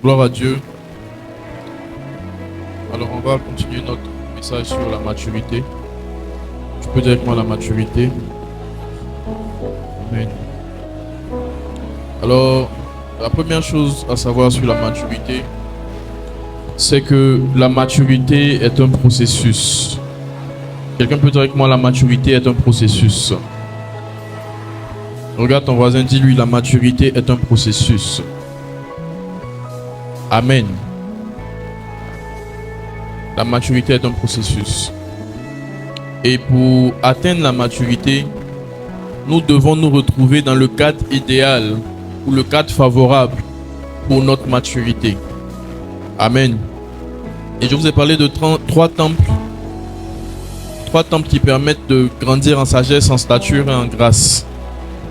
Gloire à Dieu. Alors on va continuer notre message sur la maturité. Tu peux dire avec moi la maturité. Amen. Alors, la première chose à savoir sur la maturité, c'est que la maturité est un processus. Quelqu'un peut dire avec moi la maturité est un processus. Regarde ton voisin, dis-lui la maturité est un processus. Amen. La maturité est un processus. Et pour atteindre la maturité, nous devons nous retrouver dans le cadre idéal ou le cadre favorable pour notre maturité. Amen. Et je vous ai parlé de trois temples. Trois temples qui permettent de grandir en sagesse, en stature et en grâce.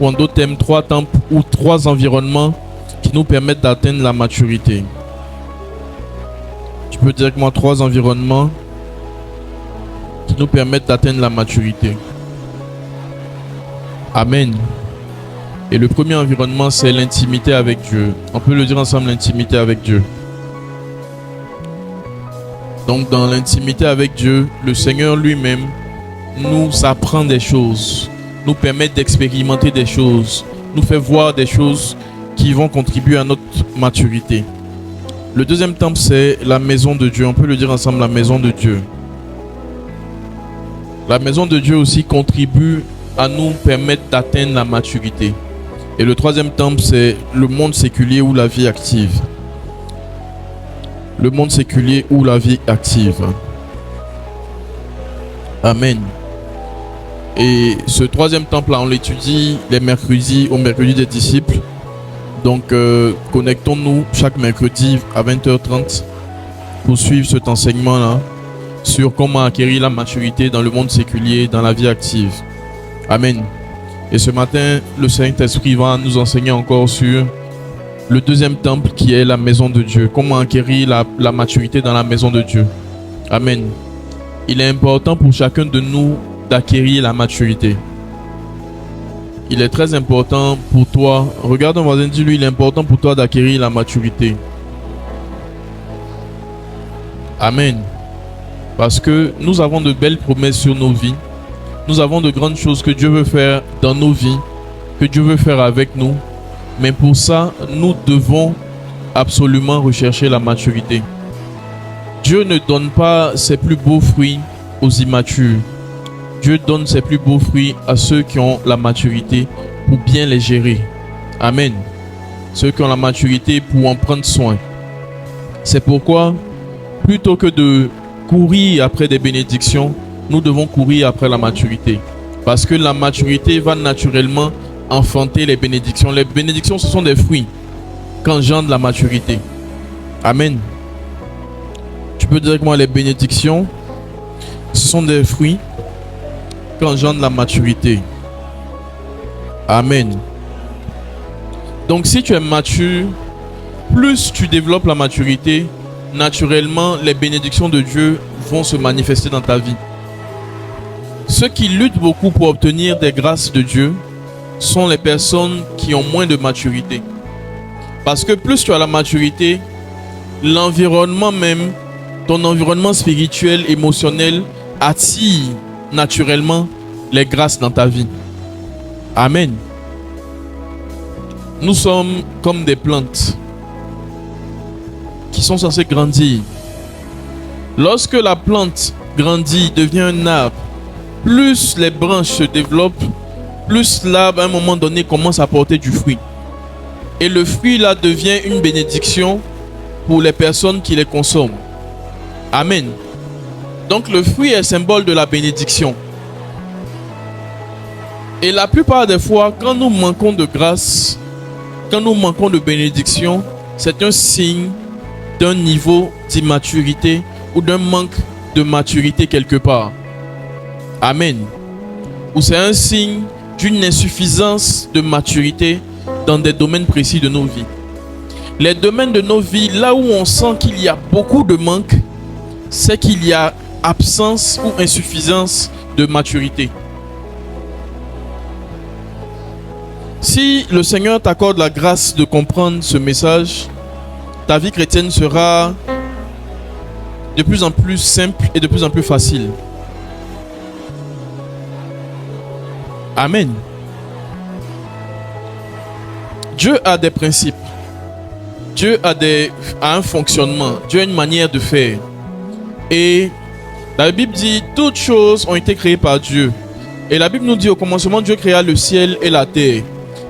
Ou en d'autres termes, trois temples ou trois environnements qui nous permettent d'atteindre la maturité. Tu peux dire avec moi trois environnements qui nous permettent d'atteindre la maturité. Amen. Et le premier environnement, c'est l'intimité avec Dieu. On peut le dire ensemble, l'intimité avec Dieu. Donc dans l'intimité avec Dieu, le Seigneur lui-même nous apprend des choses, nous permet d'expérimenter des choses, nous fait voir des choses qui vont contribuer à notre maturité. Le deuxième temple, c'est la maison de Dieu. On peut le dire ensemble, la maison de Dieu. La maison de Dieu aussi contribue à nous permettre d'atteindre la maturité. Et le troisième temple, c'est le monde séculier ou la vie active. Le monde séculier ou la vie active. Amen. Et ce troisième temple-là, on l'étudie les mercredis au mercredi des disciples. Donc, connectons-nous chaque mercredi à 20h30 pour suivre cet enseignement-là sur comment acquérir la maturité dans le monde séculier, dans la vie active. Amen. Et ce matin, le Saint-Esprit va nous enseigner encore sur le deuxième temple qui est la maison de Dieu. Comment acquérir la maturité dans la maison de Dieu. Amen. Il est important pour chacun de nous d'acquérir la maturité. Il est très important pour toi. Regarde ton voisin, dis-lui, il est important pour toi d'acquérir la maturité. Amen. Parce que nous avons de belles promesses sur nos vies. Nous avons de grandes choses que Dieu veut faire dans nos vies, que Dieu veut faire avec nous. Mais pour ça, nous devons absolument rechercher la maturité. Dieu ne donne pas ses plus beaux fruits aux immatures. Dieu donne ses plus beaux fruits à ceux qui ont la maturité pour bien les gérer. Amen. Ceux qui ont la maturité pour en prendre soin. C'est pourquoi, plutôt que de courir après des bénédictions, nous devons courir après la maturité. Parce que la maturité va naturellement enfanter les bénédictions. Les bénédictions, ce sont des fruits qu'engendre la maturité. Amen. Tu peux dire avec moi, les bénédictions, ce sont des fruits qu'engendre la maturité. Amen. Donc si tu es mature, plus tu développes la maturité, naturellement, les bénédictions de Dieu vont se manifester dans ta vie. Ceux qui luttent beaucoup pour obtenir des grâces de Dieu sont les personnes qui ont moins de maturité. Parce que plus tu as la maturité, l'environnement même, ton environnement spirituel, émotionnel, attire naturellement les grâces dans ta vie. Amen. Nous sommes comme des plantes qui sont censées grandir. Lorsque la plante grandit, devient un arbre, plus les branches se développent, plus l'arbre à un moment donné commence à porter du fruit. Et le fruit là devient une bénédiction pour les personnes qui les consomment. Amen. Donc le fruit est symbole de la bénédiction. Et la plupart des fois, quand nous manquons de grâce, quand nous manquons de bénédiction, c'est un signe d'un niveau d'immaturité ou d'un manque de maturité quelque part. Amen. Ou c'est un signe d'une insuffisance de maturité dans des domaines précis de nos vies. Les domaines de nos vies, là où on sent qu'il y a beaucoup de manque, c'est qu'il y a absence ou insuffisance de maturité. Si le Seigneur t'accorde la grâce de comprendre ce message, ta vie chrétienne sera de plus en plus simple et de plus en plus facile. Amen. Dieu a des principes. Dieu a un fonctionnement. Dieu a une manière de faire. Et la Bible dit, toutes choses ont été créées par Dieu. Et la Bible nous dit, au commencement, Dieu créa le ciel et la terre.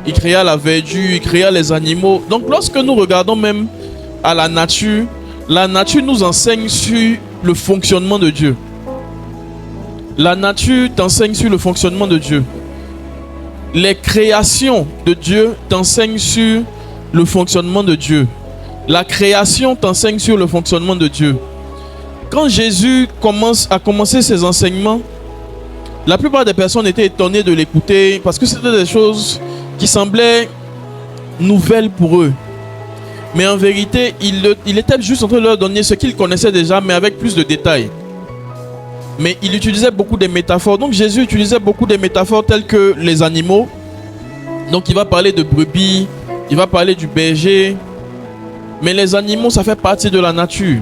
Il créa la verdure, il créa les animaux. Donc lorsque nous regardons même à la nature nous enseigne sur le fonctionnement de Dieu. La nature t'enseigne sur le fonctionnement de Dieu. Les créations de Dieu t'enseignent sur le fonctionnement de Dieu. La création t'enseigne sur le fonctionnement de Dieu. Quand Jésus a commencé ses enseignements, la plupart des personnes étaient étonnées de l'écouter parce que c'était des choses qui semblaient nouvelles pour eux. Mais en vérité, il était juste en train de leur donner ce qu'ils connaissaient déjà, mais avec plus de détails. Mais il utilisait beaucoup de métaphores. Donc Jésus utilisait beaucoup de métaphores telles que les animaux. Donc il va parler de brebis, il va parler du berger. Mais les animaux, ça fait partie de la nature.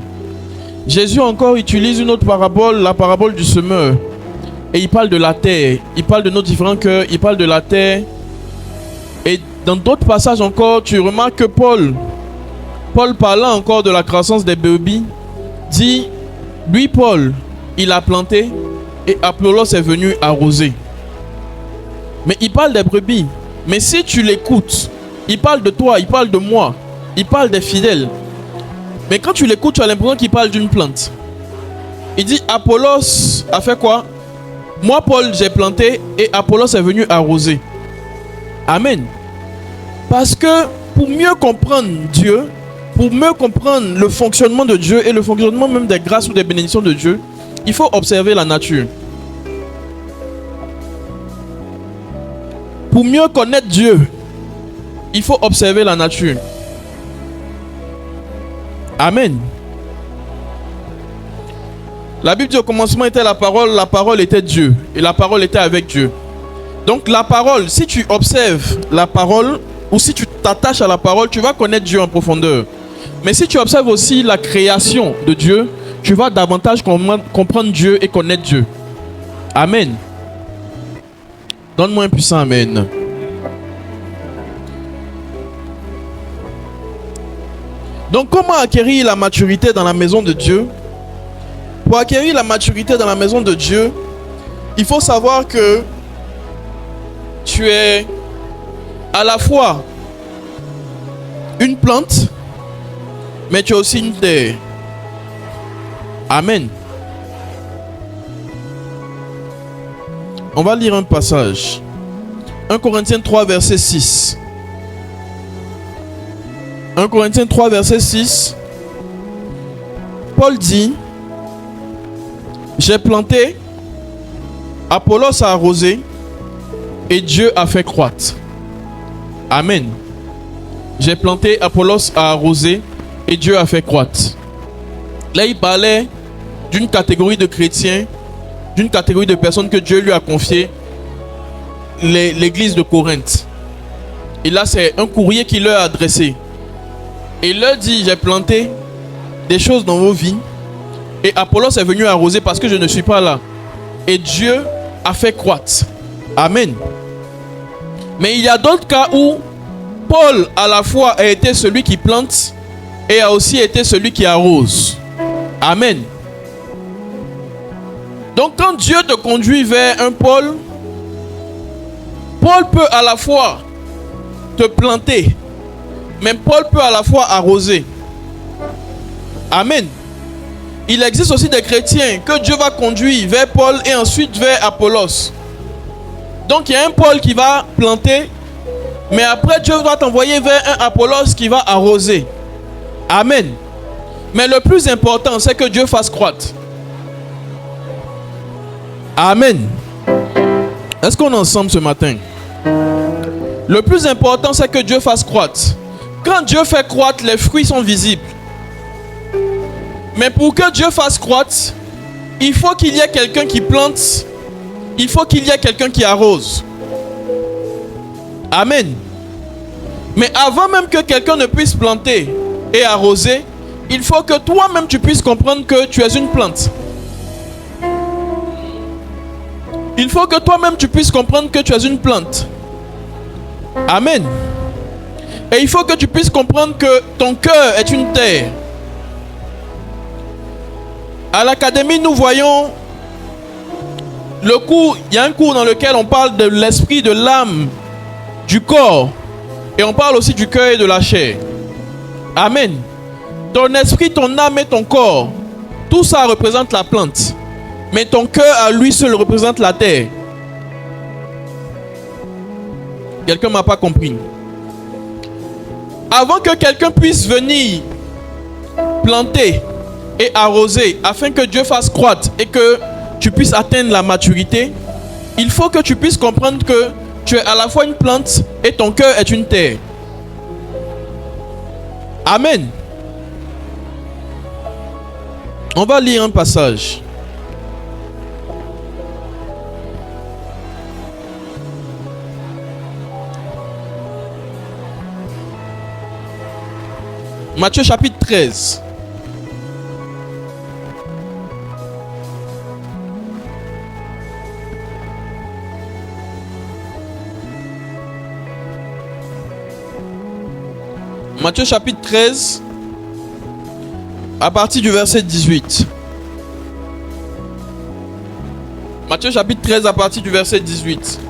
Jésus encore utilise une autre parabole, la parabole du semeur. Et il parle de la terre, il parle de nos différents cœurs, il parle de la terre. Et dans d'autres passages encore, tu remarques que Paul parlant encore de la croissance des brebis, dit, lui Paul, il a planté et Apollos est venu arroser. Mais il parle des brebis. Mais si tu l'écoutes, il parle de toi, il parle de moi, il parle des fidèles. Mais quand tu l'écoutes, tu as l'impression qu'il parle d'une plante. Il dit, Apollos a fait quoi? Moi, Paul, j'ai planté et Apollos est venu arroser. Amen. Parce que pour mieux comprendre Dieu, pour mieux comprendre le fonctionnement de Dieu et le fonctionnement même des grâces ou des bénédictions de Dieu, il faut observer la nature. Pour mieux connaître Dieu, il faut observer la nature. Amen. La Bible dit au commencement était la parole était Dieu et la parole était avec Dieu. Donc la parole, si tu observes la parole ou si tu t'attaches à la parole, tu vas connaître Dieu en profondeur. Mais si tu observes aussi la création de Dieu, tu vas davantage comprendre Dieu et connaître Dieu. Amen. Donne-moi un puissant amen. Donc comment acquérir la maturité dans la maison de Dieu? Pour acquérir la maturité dans la maison de Dieu, il faut savoir que tu es à la fois une plante, mais tu es aussi une terre. Amen. On va lire un passage. 1 Corinthiens 3, verset 6. 1 Corinthiens 3, verset 6. Paul dit, j'ai planté, Apollos a arrosé, et Dieu a fait croître. Amen. J'ai planté, Apollos a arrosé, et Dieu a fait croître. Là, il parlait d'une catégorie de chrétiens, d'une catégorie de personnes que Dieu lui a confié, l'église de Corinthe. Et là, c'est un courrier qu'il leur a adressé. Et il leur dit, j'ai planté des choses dans vos vies, et Apollos est venu arroser parce que je ne suis pas là. Et Dieu a fait croître. Amen. Mais il y a d'autres cas où Paul à la fois a été celui qui plante et a aussi été celui qui arrose. Amen. Donc quand Dieu te conduit vers un Paul, Paul peut à la fois te planter, mais Paul peut à la fois arroser. Amen. Il existe aussi des chrétiens que Dieu va conduire vers Paul et ensuite vers Apollos. Donc il y a un Paul qui va planter, mais après Dieu va t'envoyer vers un Apollos qui va arroser. Amen. Mais le plus important, c'est que Dieu fasse croître. Amen. Est-ce qu'on est ensemble ce matin? Le plus important, c'est que Dieu fasse croître. Quand Dieu fait croître, les fruits sont visibles. Mais pour que Dieu fasse croître, il faut qu'il y ait quelqu'un qui plante. Il faut qu'il y ait quelqu'un qui arrose. Amen. Mais avant même que quelqu'un ne puisse planter, et arrosée, il faut que toi-même tu puisses comprendre que tu es une plante. Il faut que toi-même tu puisses comprendre que tu es une plante. Amen. Et il faut que tu puisses comprendre que ton cœur est une terre. À l'académie, nous voyons le cours, il y a un cours dans lequel on parle de l'esprit, de l'âme, du corps. Et on parle aussi du cœur et de la chair. Amen. Ton esprit, ton âme et ton corps, tout ça représente la plante. Mais ton cœur à lui seul représente la terre. Quelqu'un ne m'a pas compris. Avant que quelqu'un puisse venir planter et arroser afin que Dieu fasse croître et que tu puisses atteindre la maturité, il faut que tu puisses comprendre que tu es à la fois une plante et ton cœur est une terre. Amen. On va lire un passage. Matthieu chapitre 13. Matthieu chapitre 13, à partir du verset 18. Matthieu chapitre 13, à partir du verset 18.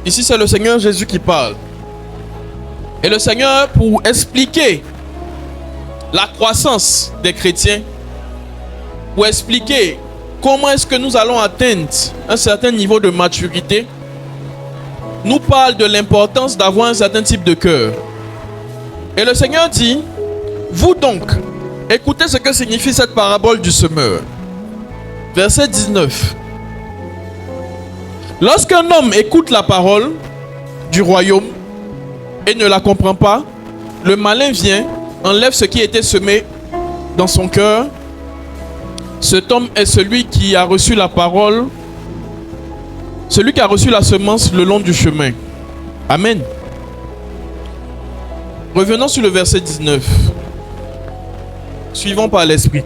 Ici, c'est le Seigneur Jésus qui parle. Et le Seigneur, pour expliquer la croissance des chrétiens, pour expliquer comment est-ce que nous allons atteindre un certain niveau de maturité, nous parle de l'importance d'avoir un certain type de cœur. Et le Seigneur dit, vous donc, écoutez ce que signifie cette parabole du semeur. Verset 19. Lorsqu'un homme écoute la parole du royaume et ne la comprend pas, le malin vient, enlève ce qui était semé dans son cœur. Cet homme est celui qui a reçu la parole, celui qui a reçu la semence le long du chemin. Amen. Revenons sur le verset 19. Suivons par l'esprit.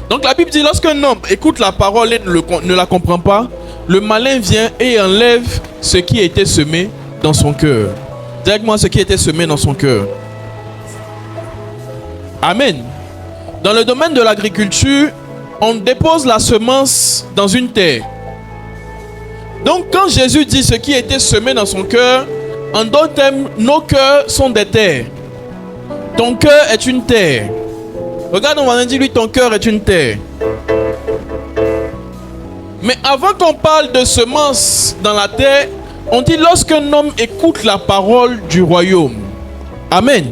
Donc la Bible dit, lorsqu'un homme écoute la parole et ne la comprend pas, le malin vient et enlève ce qui a été semé dans son cœur. Dis-moi ce qui a été semé dans son cœur. Amen. Dans le domaine de l'agriculture, on dépose la semence dans une terre. Donc quand Jésus dit ce qui a été semé dans son cœur, en d'autres termes, nos cœurs sont des terres. Ton cœur est une terre. Regarde, on va dire lui, ton cœur est une terre. Mais avant qu'on parle de semences dans la terre, on dit lorsqu'un homme écoute la parole du royaume. Amen.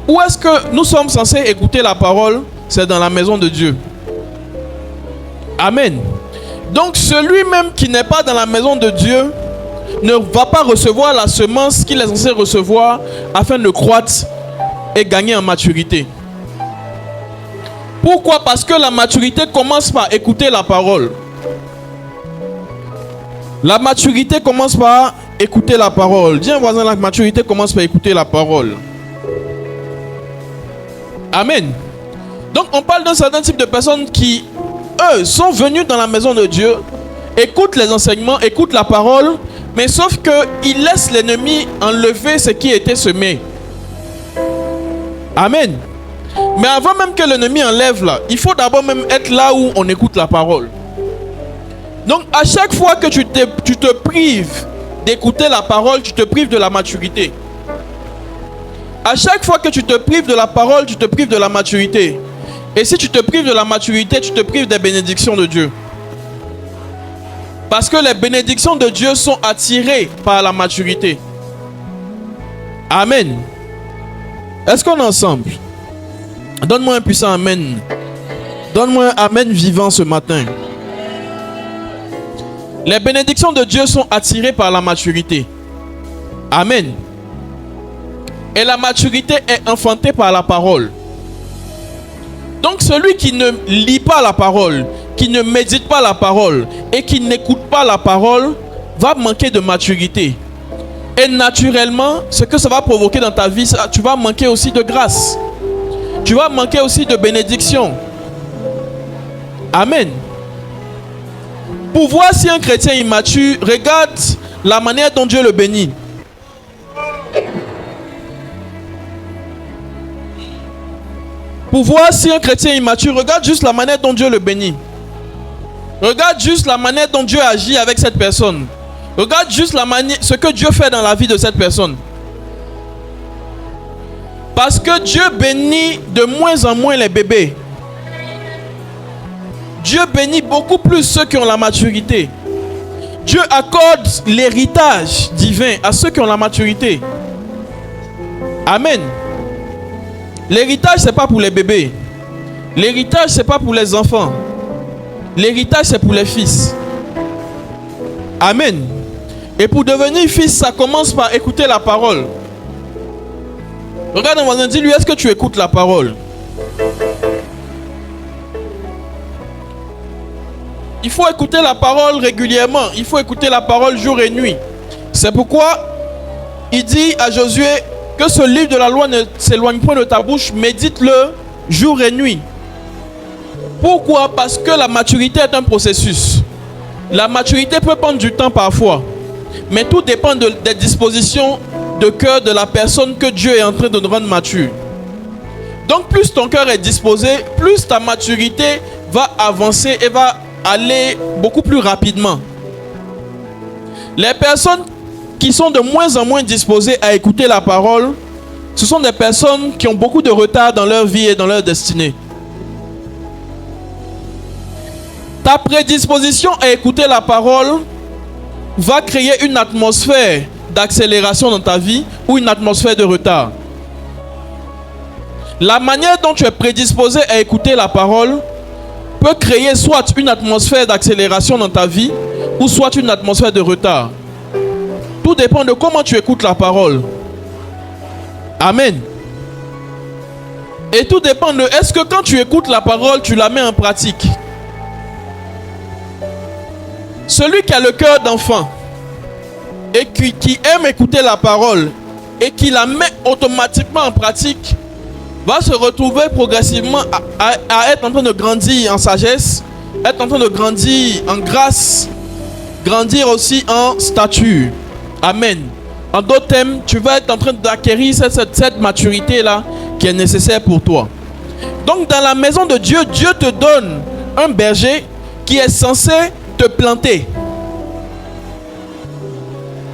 Où est-ce que nous sommes censés écouter la parole? C'est dans la maison de Dieu. Amen. Donc celui même qui n'est pas dans la maison de Dieu ne va pas recevoir la semence qu'il est censé recevoir afin de croître et gagner en maturité. Pourquoi? Parce que la maturité commence par écouter la parole. La maturité commence par écouter la parole. Dis à un voisin, la maturité commence par écouter la parole. Amen. Donc on parle d'un certain type de personnes qui, eux, sont venus dans la maison de Dieu, écoutent les enseignements, écoutent la parole, mais sauf qu'ils laissent l'ennemi enlever ce qui était semé. Amen. Mais avant même que l'ennemi enlève là, il faut d'abord même être là où on écoute la parole. Donc à chaque fois que tu te prives d'écouter la parole, tu te prives de la maturité. À chaque fois que tu te prives de la parole, tu te prives de la maturité. Et si tu te prives de la maturité, tu te prives des bénédictions de Dieu. Parce que les bénédictions de Dieu sont attirées par la maturité. Amen. Est-ce qu'on est ensemble? Donne-moi un puissant amen. Donne-moi un amen vivant ce matin. Les bénédictions de Dieu sont attirées par la maturité. Amen. Et la maturité est enfantée par la parole. Donc celui qui ne lit pas la parole, qui ne médite pas la parole et qui n'écoute pas la parole va manquer de maturité. Et naturellement, ce que ça va provoquer dans ta vie, tu vas manquer aussi de grâce. Tu vas manquer aussi de bénédiction. Amen. Pour voir si un chrétien immature, regarde la manière dont Dieu le bénit. Pour voir si un chrétien immature, regarde juste la manière dont Dieu le bénit. Regarde juste la manière dont Dieu agit avec cette personne. Regarde juste ce que Dieu fait dans la vie de cette personne. Parce que Dieu bénit de moins en moins les bébés. Dieu bénit beaucoup plus ceux qui ont la maturité. Dieu accorde l'héritage divin à ceux qui ont la maturité. Amen. L'héritage, ce n'est pas pour les bébés. L'héritage, ce n'est pas pour les enfants. L'héritage, c'est pour les fils. Amen. Et pour devenir fils, ça commence par écouter la parole. Regarde ton voisin, dis-lui, est-ce que tu écoutes la parole? Il faut écouter la parole régulièrement. Il faut écouter la parole jour et nuit. C'est pourquoi il dit à Josué que ce livre de la loi ne s'éloigne point de ta bouche, médite-le jour et nuit. Pourquoi? Parce que la maturité est un processus. La maturité peut prendre du temps parfois. Mais tout dépend des dispositions de cœur de la personne que Dieu est en train de rendre mature. Donc plus ton cœur est disposé, plus ta maturité va avancer et va aller beaucoup plus rapidement. Les personnes qui sont de moins en moins disposées à écouter la parole, ce sont des personnes qui ont beaucoup de retard dans leur vie et dans leur destinée. Ta prédisposition à écouter la parole va créer une atmosphère d'accélération dans ta vie ou une atmosphère de retard. La manière dont tu es prédisposé à écouter la parole peut créer soit une atmosphère d'accélération dans ta vie ou soit une atmosphère de retard. Tout dépend de comment tu écoutes la parole. Amen. Et tout dépend de est-ce que quand tu écoutes la parole, tu la mets en pratique. Celui qui a le cœur d'enfant et qui aime écouter la parole et qui la met automatiquement en pratique va se retrouver progressivement à être en train de grandir en sagesse, être en train de grandir en grâce, grandir aussi en stature. Amen. En d'autres termes, tu vas être en train d'acquérir cette maturité-là qui est nécessaire pour toi. Donc dans la maison de Dieu, Dieu te donne un berger qui est censé te planter.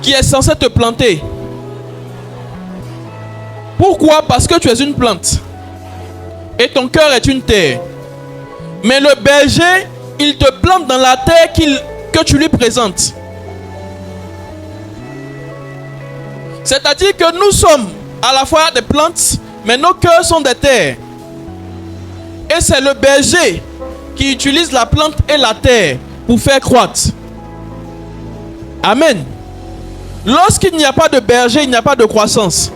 Qui est censé te planter. Pourquoi? Parce que tu es une plante. Et ton cœur est une terre. Mais le berger, il te plante dans la terre que tu lui présentes. C'est-à-dire que nous sommes à la fois des plantes, mais nos cœurs sont des terres. Et c'est le berger qui utilise la plante et la terre pour faire croître. Amen. Lorsqu'il n'y a pas de berger, il n'y a pas de croissance.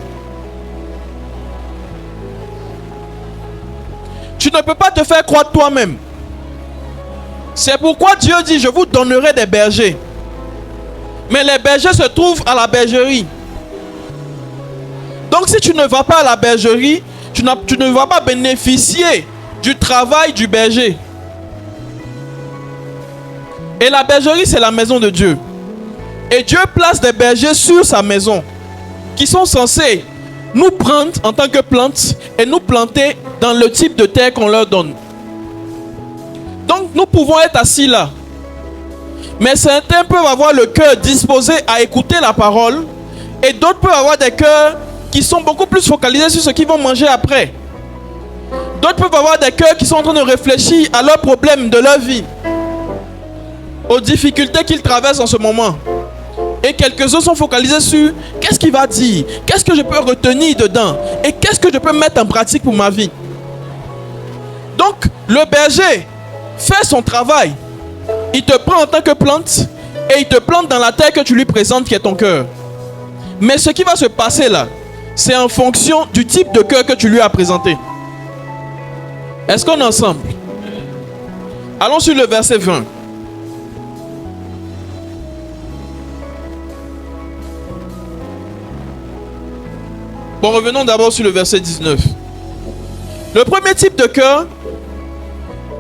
Tu ne peux pas te faire croître toi-même. C'est pourquoi Dieu dit, je vous donnerai des bergers. Mais les bergers se trouvent à la bergerie. Donc si tu ne vas pas à la bergerie, tu ne vas pas bénéficier du travail du berger. Et la bergerie, c'est la maison de Dieu. Et Dieu place des bergers sur sa maison qui sont censés nous prendre en tant que plantes et nous planter dans le type de terre qu'on leur donne. Donc nous pouvons être assis là. Mais certains peuvent avoir le cœur disposé à écouter la parole et d'autres peuvent avoir des cœurs qui sont beaucoup plus focalisés sur ce qu'ils vont manger après. D'autres peuvent avoir des cœurs qui sont en train de réfléchir à leurs problèmes de leur vie, aux difficultés qu'ils traversent en ce moment. Et quelques-uns sont focalisés sur qu'est-ce qu'il va dire, qu'est-ce que je peux retenir dedans et qu'est-ce que je peux mettre en pratique pour ma vie. Donc le berger fait son travail. Il te prend en tant que plante et il te plante dans la terre que tu lui présentes qui est ton cœur. Mais ce qui va se passer là, c'est en fonction du type de cœur que tu lui as présenté. Est-ce qu'on est ensemble? Allons sur le verset 20. Bon, revenons d'abord sur le verset 19. Le premier type de cœur,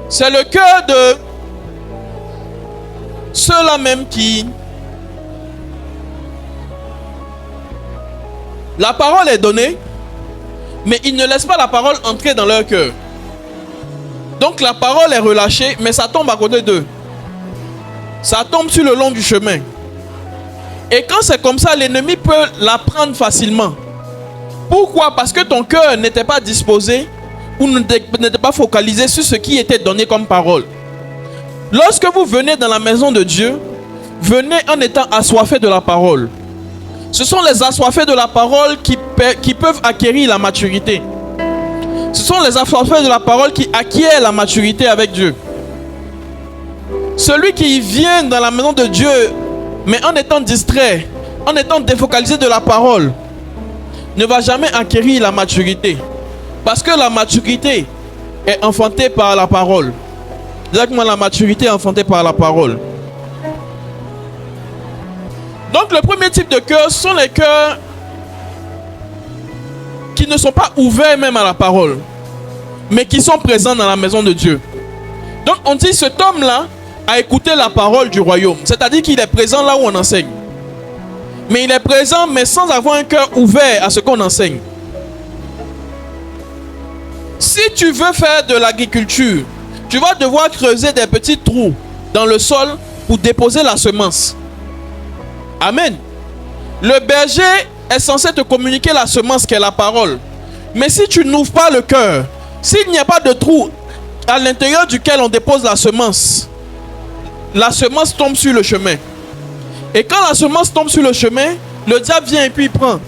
c'est le cœur de ceux-là même qui... La parole est donnée, mais ils ne laissent pas la parole entrer dans leur cœur. Donc la parole est relâchée, mais ça tombe à côté d'eux. Ça tombe sur le long du chemin. Et quand c'est comme ça, l'ennemi peut la prendre facilement. Pourquoi? Parce que ton cœur n'était pas disposé ou n'était pas focalisé sur ce qui était donné comme parole. Lorsque vous venez dans la maison de Dieu, venez en étant assoiffés de la parole. Ce sont les assoiffés de la parole qui peuvent acquérir la maturité. Ce sont les assoiffés de la parole qui acquièrent la maturité avec Dieu. Celui qui vient dans la maison de Dieu, mais en étant distrait, en étant défocalisé de la parole, ne va jamais acquérir la maturité. Parce que la maturité est enfantée par la parole. Exactement, la maturité est enfantée par la parole. Donc le premier type de cœur sont les cœurs qui ne sont pas ouverts même à la parole, mais qui sont présents dans la maison de Dieu. Donc on dit cet homme-là a écouté la parole du royaume. C'est-à-dire qu'il est présent là où on enseigne. Mais il est présent, mais sans avoir un cœur ouvert à ce qu'on enseigne. Si tu veux faire de l'agriculture, tu vas devoir creuser des petits trous dans le sol pour déposer la semence. Amen. Le berger est censé te communiquer la semence qui est la parole. Mais si tu n'ouvres pas le cœur, s'il n'y a pas de trou à l'intérieur duquel on dépose la semence tombe sur le chemin. Et quand la semence tombe sur le chemin, le diable vient et puis il prend.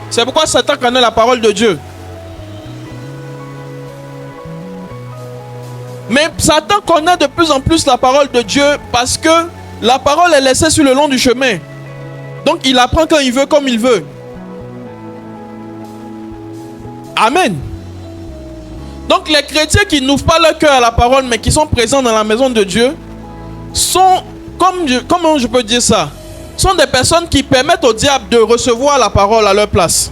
C'est pourquoi Satan connaît la parole de Dieu. Mais Satan connaît de plus en plus la parole de Dieu parce que la parole est laissée sur le long du chemin. Donc il apprend quand il veut, comme il veut. Amen. Donc les chrétiens qui n'ouvrent pas leur cœur à la parole, mais qui sont présents dans la maison de Dieu, sont, comment je peux dire ça, sont des personnes qui permettent au diable de recevoir la parole à leur place.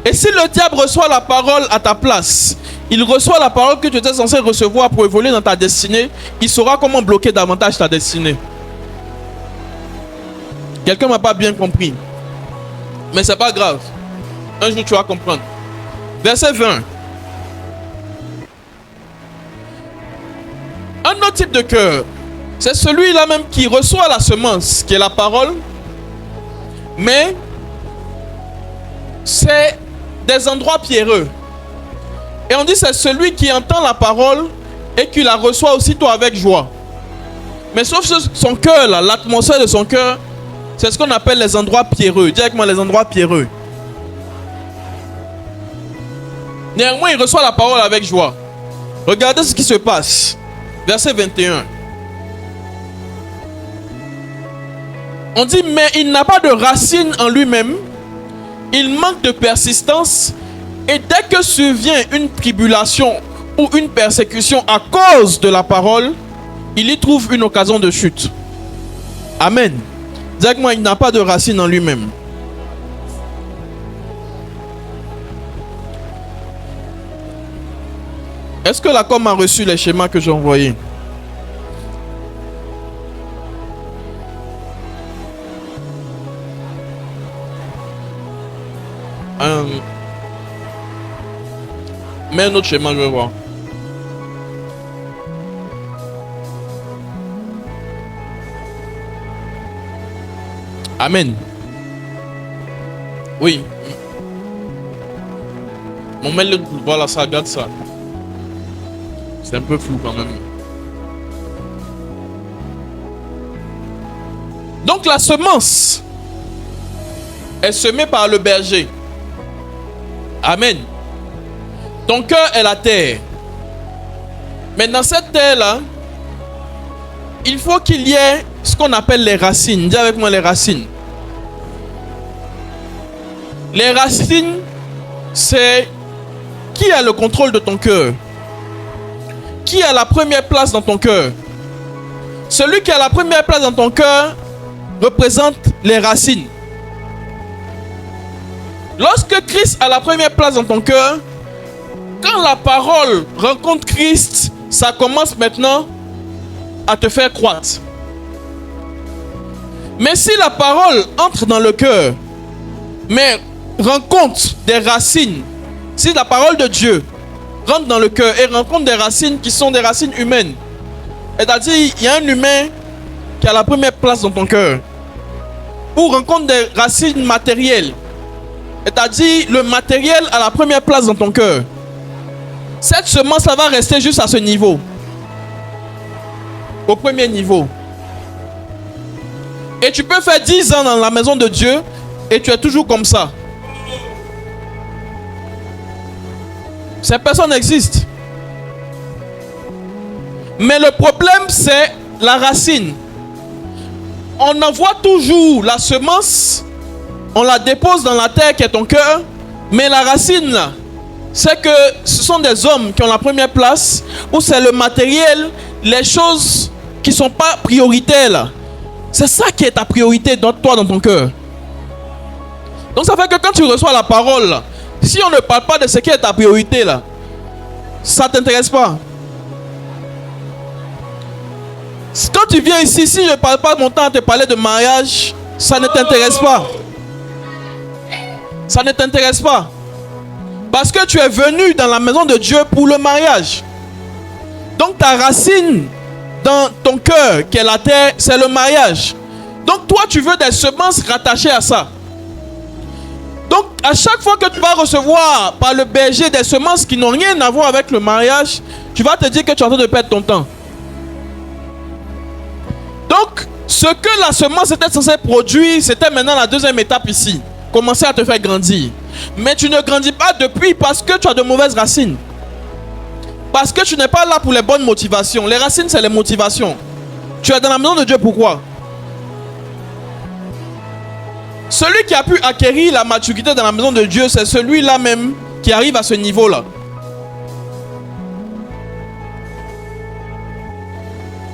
Et si le diable reçoit la parole à ta place, il reçoit la parole que tu étais censé recevoir pour évoluer dans ta destinée, il saura comment bloquer davantage ta destinée. Quelqu'un ne m'a pas bien compris. Mais c'est pas grave. Un jour tu vas comprendre. Verset 20. Un autre type de cœur, c'est celui-là même qui reçoit la semence, qui est la parole, mais c'est des endroits pierreux. Et on dit c'est celui qui entend la parole et qui la reçoit aussitôt avec joie. Mais sauf son cœur, là, l'atmosphère de son cœur, c'est ce qu'on appelle les endroits pierreux. Dis avec moi les endroits pierreux. Néanmoins, il reçoit la parole avec joie. Regardez ce qui se passe. Verset 21. On dit, mais il n'a pas de racine en lui-même. Il manque de persistance. Et dès que survient une tribulation ou une persécution à cause de la parole, il y trouve une occasion de chute. Amen. Dis avec moi, il n'a pas de racine en lui-même. Est-ce que la com a reçu les schémas que j'ai envoyés? Mets un autre schéma, je vais voir. Amen. Oui. Bon, mets-le, voilà ça, regarde ça. C'est un peu flou quand même. Donc la semence est semée par le berger. Amen. Ton cœur est la terre. Mais dans cette terre-là, il faut qu'il y ait ce qu'on appelle les racines. Dis avec moi les racines. Les racines, c'est qui a le contrôle de ton cœur? Qui a la première place dans ton cœur? Celui qui a la première place dans ton cœur représente les racines. Lorsque Christ a la première place dans ton cœur, quand la parole rencontre Christ, ça commence maintenant à te faire croître. Mais si la parole entre dans le cœur, mais rencontre des racines, si la parole de Dieu rentre dans le cœur et rencontre des racines qui sont des racines humaines, c'est-à-dire il y a un humain qui a la première place dans ton cœur, ou rencontre des racines matérielles, c'est-à-dire le matériel a la première place dans ton cœur, cette semence va rester juste à ce niveau, au premier niveau. Et tu peux faire 10 ans dans la maison de Dieu et tu es toujours comme ça. Ces personnes existent. Mais le problème, c'est la racine. On envoie toujours la semence, on la dépose dans la terre qui est ton cœur, mais la racine, là, c'est que ce sont des hommes qui ont la première place, ou c'est le matériel, les choses qui ne sont pas prioritaires, là. C'est ça qui est ta priorité dans toi, dans ton cœur. Donc ça fait que quand tu reçois la parole, là, si on ne parle pas de ce qui est ta priorité, là, ça ne t'intéresse pas. Quand tu viens ici, si je ne parle pas de mon temps à te parler de mariage, ça ne t'intéresse pas. Ça ne t'intéresse pas. Parce que tu es venu dans la maison de Dieu pour le mariage. Donc ta racine dans ton cœur, qui est la terre, c'est le mariage. Donc toi, tu veux des semences rattachées à ça. Donc à chaque fois que tu vas recevoir par le berger des semences qui n'ont rien à voir avec le mariage, tu vas te dire que tu es en train de perdre ton temps. Donc ce que la semence était censée produire, c'était maintenant la deuxième étape ici. Commencer à te faire grandir. Mais tu ne grandis pas depuis parce que tu as de mauvaises racines. Parce que tu n'es pas là pour les bonnes motivations. Les racines, c'est les motivations. Tu es dans la maison de Dieu, pourquoi? Celui qui a pu acquérir la maturité dans la maison de Dieu, c'est celui-là même qui arrive à ce niveau-là.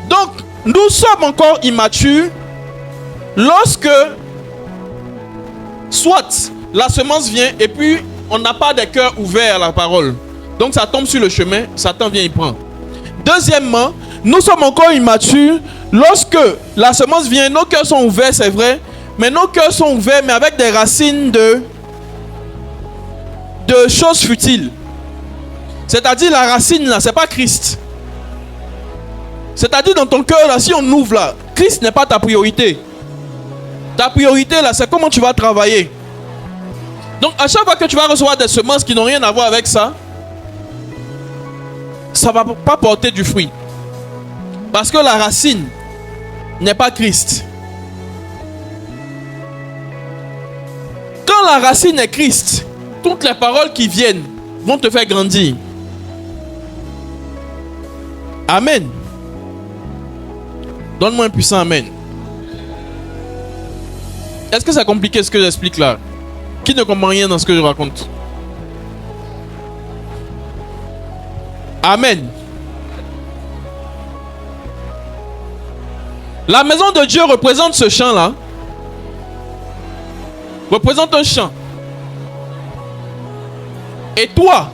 Donc, nous sommes encore immatures lorsque soit la semence vient et puis on n'a pas des cœurs ouverts à la parole. Donc ça tombe sur le chemin, Satan vient y prendre. Deuxièmement, nous sommes encore immatures lorsque la semence vient, nos cœurs sont ouverts, c'est vrai, mais nos cœurs sont ouverts, mais avec des racines de choses futiles. C'est-à-dire la racine là, c'est pas Christ. C'est-à-dire dans ton cœur là, si on ouvre là, Christ n'est pas ta priorité. Ta priorité là, c'est comment tu vas travailler. Donc à chaque fois que tu vas recevoir des semences qui n'ont rien à voir avec ça, ça ne va pas porter du fruit. Parce que la racine n'est pas Christ. Quand la racine est Christ, toutes les paroles qui viennent vont te faire grandir. Amen. Donne-moi un puissant amen. Est-ce que c'est compliqué ce que j'explique là? Qui ne comprend rien dans ce que je raconte? Amen. La maison de Dieu représente ce champ-là. Représente un champ. Et toi,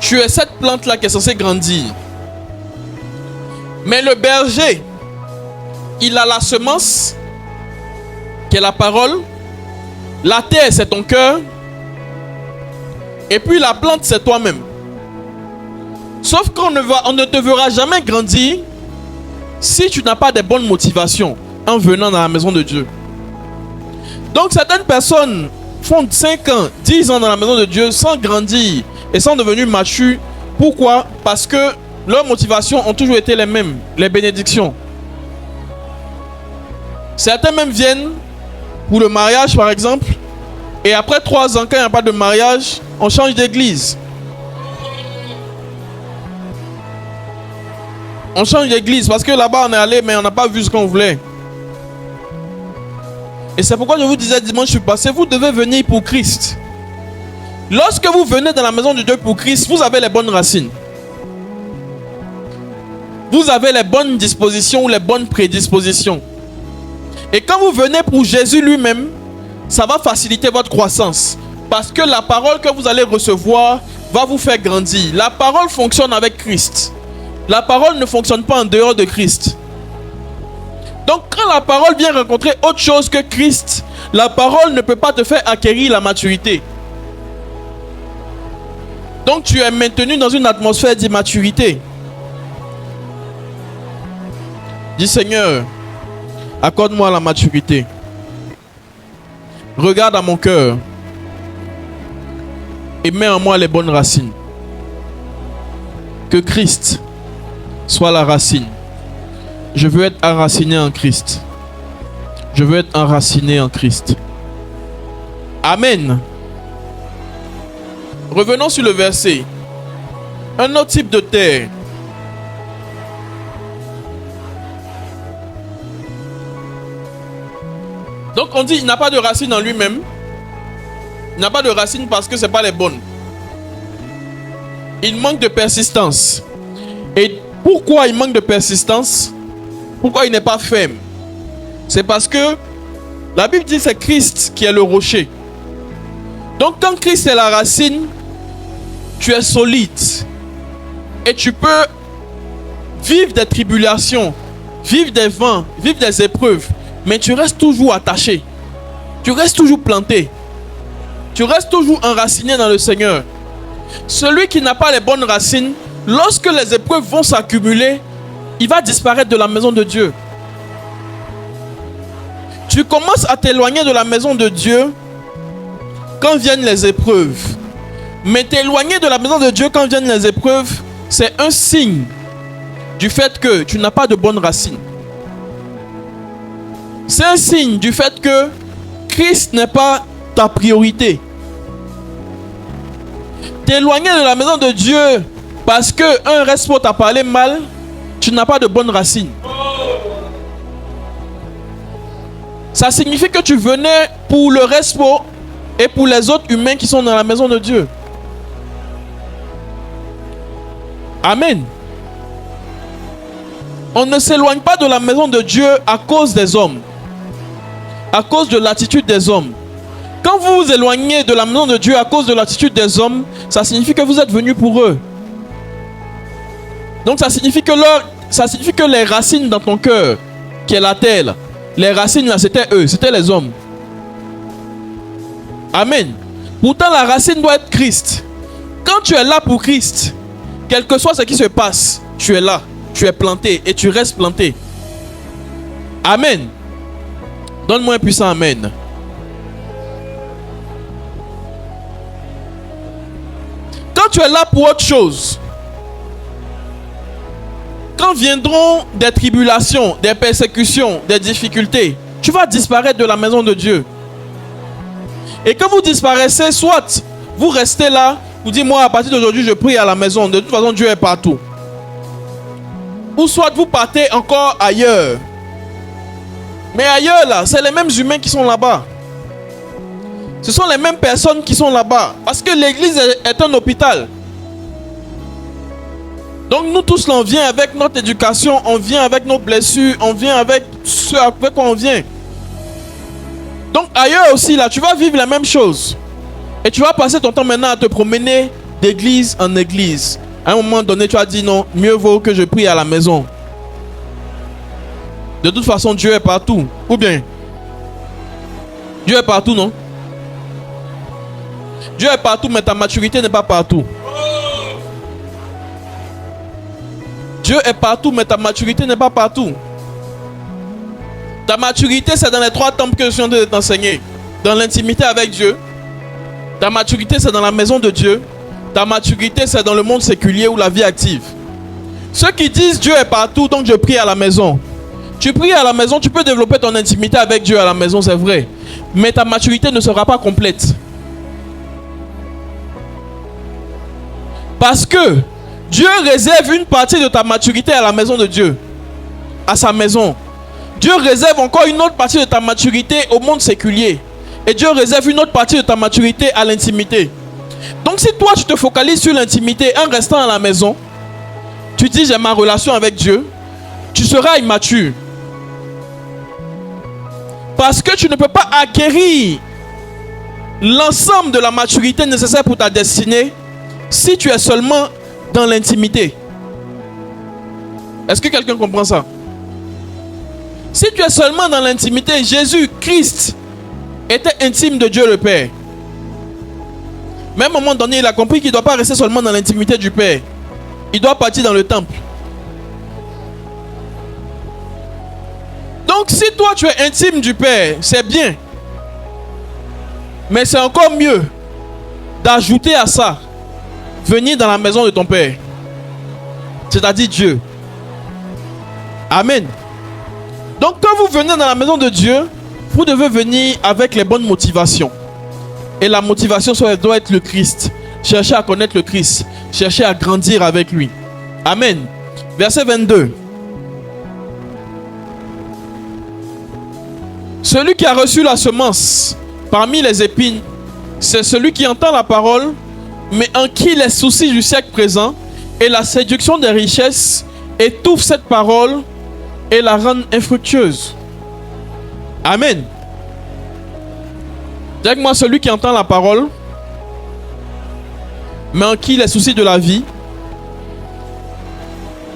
tu es cette plante-là qui est censée grandir. Mais le berger, il a la semence, qui est la parole. La terre, c'est ton cœur. Et puis la plante, c'est toi-même. Sauf qu'on ne te verra jamais grandir si tu n'as pas de bonnes motivations en venant dans la maison de Dieu. Donc certaines personnes font 5 ans, 10 ans dans la maison de Dieu sans grandir et sans devenir matures. Pourquoi? Parce que leurs motivations ont toujours été les mêmes, les bénédictions. Certains même viennent pour le mariage par exemple, et après 3 ans, quand il n'y a pas de mariage, on change d'église. On change d'église parce que là-bas on est allé mais on n'a pas vu ce qu'on voulait. Et c'est pourquoi je vous disais dimanche passé, vous devez venir pour Christ. Lorsque vous venez dans la maison de Dieu pour Christ, vous avez les bonnes racines. Vous avez les bonnes dispositions ou les bonnes prédispositions. Et quand vous venez pour Jésus lui-même, ça va faciliter votre croissance. Parce que la parole que vous allez recevoir va vous faire grandir. La parole fonctionne avec Christ. La parole ne fonctionne pas en dehors de Christ. Donc quand la parole vient rencontrer autre chose que Christ, la parole ne peut pas te faire acquérir la maturité. Donc tu es maintenu dans une atmosphère d'immaturité. Dis Seigneur, accorde-moi la maturité. Regarde à mon cœur et mets en moi les bonnes racines. Que Christ soit la racine. Je veux être enraciné en Christ. Je veux être enraciné en Christ. Amen. Revenons sur le verset. Un autre type de terre. Donc on dit il n'a pas de racine en lui-même. Il n'a pas de racine parce que ce n'est pas les bonnes. Il manque de persistance. Et pourquoi il manque de persistance? Pourquoi il n'est pas ferme? C'est parce que la Bible dit que c'est Christ qui est le rocher. Donc quand Christ est la racine, tu es solide. Et tu peux vivre des tribulations, vivre des vents, vivre des épreuves. Mais tu restes toujours attaché. Tu restes toujours planté. Tu restes toujours enraciné dans le Seigneur. Celui qui n'a pas les bonnes racines, lorsque les épreuves vont s'accumuler, il va disparaître de la maison de Dieu. Tu commences à t'éloigner de la maison de Dieu quand viennent les épreuves. Mais t'éloigner de la maison de Dieu quand viennent les épreuves, c'est un signe du fait que tu n'as pas de bonnes racines. C'est un signe du fait que Christ n'est pas ta priorité. T'éloigner de la maison de Dieu parce qu'un respo t'a parlé mal, tu n'as pas de bonnes racines. Ça signifie que tu venais pour le respo et pour les autres humains qui sont dans la maison de Dieu. Amen. On ne s'éloigne pas de la maison de Dieu à cause des hommes, à cause de l'attitude des hommes. Quand vous vous éloignez de la maison de Dieu à cause de l'attitude des hommes, ça signifie que vous êtes venus pour eux. Donc ça signifie que les racines dans ton cœur, qui est la terre, les racines là, c'était eux, c'était les hommes. Amen. Pourtant la racine doit être Christ. Quand tu es là pour Christ, quel que soit ce qui se passe, tu es là, tu es planté et tu restes planté. Amen. Donne-moi un puissant amen. Quand tu es là pour autre chose, quand viendront des tribulations, des persécutions, des difficultés, tu vas disparaître de la maison de Dieu. Et quand vous disparaissez, soit vous restez là, vous dites moi à partir d'aujourd'hui je prie à la maison, de toute façon Dieu est partout. Ou soit vous partez encore ailleurs. Mais ailleurs là, c'est les mêmes humains qui sont là-bas. Ce sont les mêmes personnes qui sont là-bas. Parce que l'église est un hôpital. Donc nous tous là, on vient avec notre éducation, on vient avec nos blessures, on vient avec ce avec quoi on vient. Donc ailleurs aussi là, tu vas vivre la même chose. Et tu vas passer ton temps maintenant à te promener d'église en église. À un moment donné, tu as dit non, mieux vaut que je prie à la maison. De toute façon, Dieu est partout. Ou bien, Dieu est partout, non? Dieu est partout, mais ta maturité n'est pas partout. Dieu est partout, mais ta maturité n'est pas partout. Ta maturité, c'est dans les 3 temples que je suis en train de t'enseigner. Dans l'intimité avec Dieu. Ta maturité, c'est dans la maison de Dieu. Ta maturité, c'est dans le monde séculier ou la vie active. Ceux qui disent Dieu est partout, donc je prie à la maison. Tu pries à la maison, tu peux développer ton intimité avec Dieu à la maison, c'est vrai. Mais ta maturité ne sera pas complète. Parce que Dieu réserve une partie de ta maturité à la maison de Dieu. À sa maison. Dieu réserve encore une autre partie de ta maturité au monde séculier. Et Dieu réserve une autre partie de ta maturité à l'intimité. Donc si toi tu te focalises sur l'intimité en restant à la maison, tu dis j'ai ma relation avec Dieu, tu seras immature. Parce que tu ne peux pas acquérir l'ensemble de la maturité nécessaire pour ta destinée si tu es seulement dans l'intimité. Est-ce que quelqu'un comprend ça? Si tu es seulement dans l'intimité, Jésus, Christ, était intime de Dieu le Père. Mais à un moment donné, il a compris qu'il ne doit pas rester seulement dans l'intimité du Père. Il doit partir dans le temple. Donc si toi tu es intime du Père, c'est bien. Mais c'est encore mieux d'ajouter à ça, venir dans la maison de ton Père. C'est-à-dire Dieu. Amen. Donc quand vous venez dans la maison de Dieu, vous devez venir avec les bonnes motivations. Et la motivation doit être le Christ. Cherchez à connaître le Christ. Cherchez à grandir avec lui. Amen. Verset 22. Celui qui a reçu la semence parmi les épines, c'est celui qui entend la parole, mais en qui les soucis du siècle présent et la séduction des richesses étouffent cette parole et la rendent infructueuse. Amen. Dis avec moi, celui qui entend la parole, mais en qui les soucis de la vie,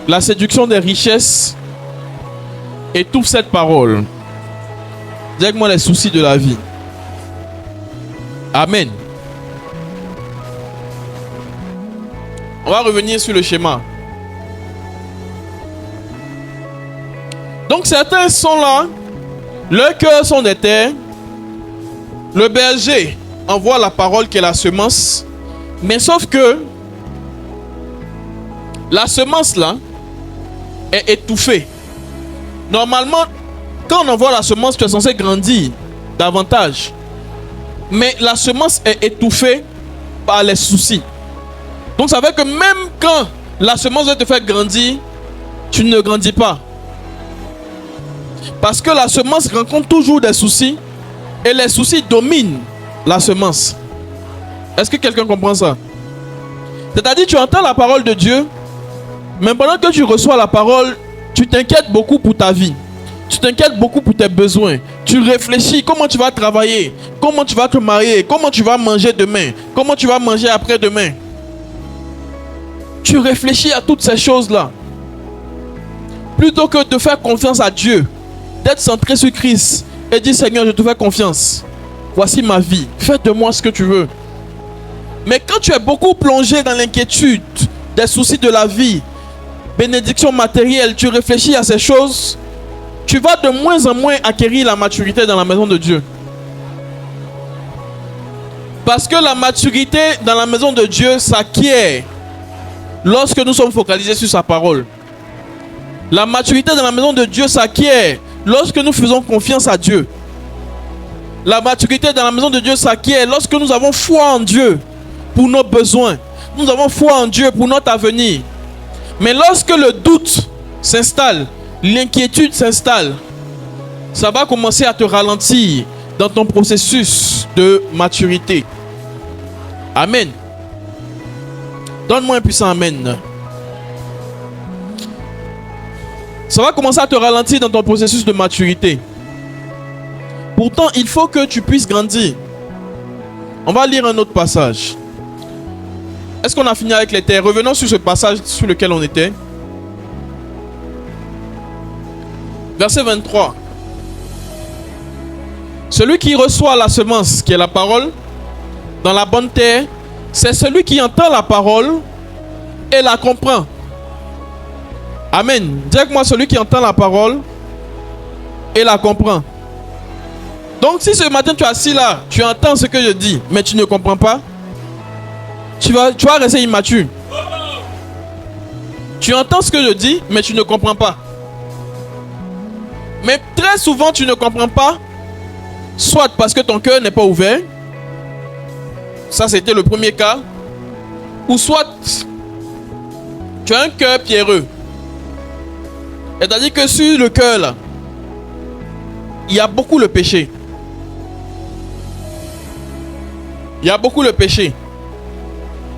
la séduction des richesses étouffent cette parole. Dis avec moi, les soucis de la vie. Amen. On va revenir sur le schéma. Donc certains sont là, leurs cœurs sont des terres. Le berger envoie la parole qui est la semence. Mais sauf que la semence là est étouffée. Normalement, quand on envoie la semence, tu es censé grandir davantage. Mais la semence est étouffée par les soucis. Donc ça veut que même quand la semence veut te faire grandir, tu ne grandis pas. Parce que la semence rencontre toujours des soucis. Et les soucis dominent la semence. Est-ce que quelqu'un comprend ça? C'est-à-dire tu entends la parole de Dieu, mais pendant que tu reçois la parole, tu t'inquiètes beaucoup pour ta vie. Tu t'inquiètes beaucoup pour tes besoins. Tu réfléchis comment tu vas travailler, comment tu vas te marier, comment tu vas manger demain, comment tu vas manger après-demain. Tu réfléchis à toutes ces choses-là. Plutôt que de faire confiance à Dieu, d'être centré sur Christ et dire Seigneur, je te fais confiance. Voici ma vie. Fais de moi ce que tu veux. Mais quand tu es beaucoup plongé dans l'inquiétude, des soucis de la vie, bénédiction matérielle, tu réfléchis à ces choses, tu vas de moins en moins acquérir la maturité dans la maison de Dieu. Parce que la maturité dans la maison de Dieu s'acquiert lorsque nous sommes focalisés sur sa parole. La maturité dans la maison de Dieu s'acquiert lorsque nous faisons confiance à Dieu. La maturité dans la maison de Dieu s'acquiert lorsque nous avons foi en Dieu pour nos besoins. Nous avons foi en Dieu pour notre avenir. Mais lorsque le doute s'installe, l'inquiétude s'installe, ça va commencer à te ralentir dans ton processus de maturité. Amen. Donne-moi un puissant amen. Ça va commencer à te ralentir dans ton processus de maturité. Pourtant, il faut que tu puisses grandir. On va lire un autre passage. Est-ce qu'on a fini avec les terres? Revenons sur ce passage sur lequel on était. Verset 23. Celui qui reçoit la semence, qui est la parole, dans la bonne terre, c'est celui qui entend la parole et la comprend. Amen. Dis avec moi, celui qui entend la parole et la comprend. Donc si ce matin tu es assis là, tu entends ce que je dis, mais tu ne comprends pas, tu vas rester immature. Tu entends ce que je dis, mais tu ne comprends pas. Mais très souvent tu ne comprends pas, soit parce que ton cœur n'est pas ouvert, ça c'était le premier cas, ou soit tu as un cœur pierreux. C'est-à-dire que sur le cœur là, il y a beaucoup le péché. Il y a beaucoup le péché.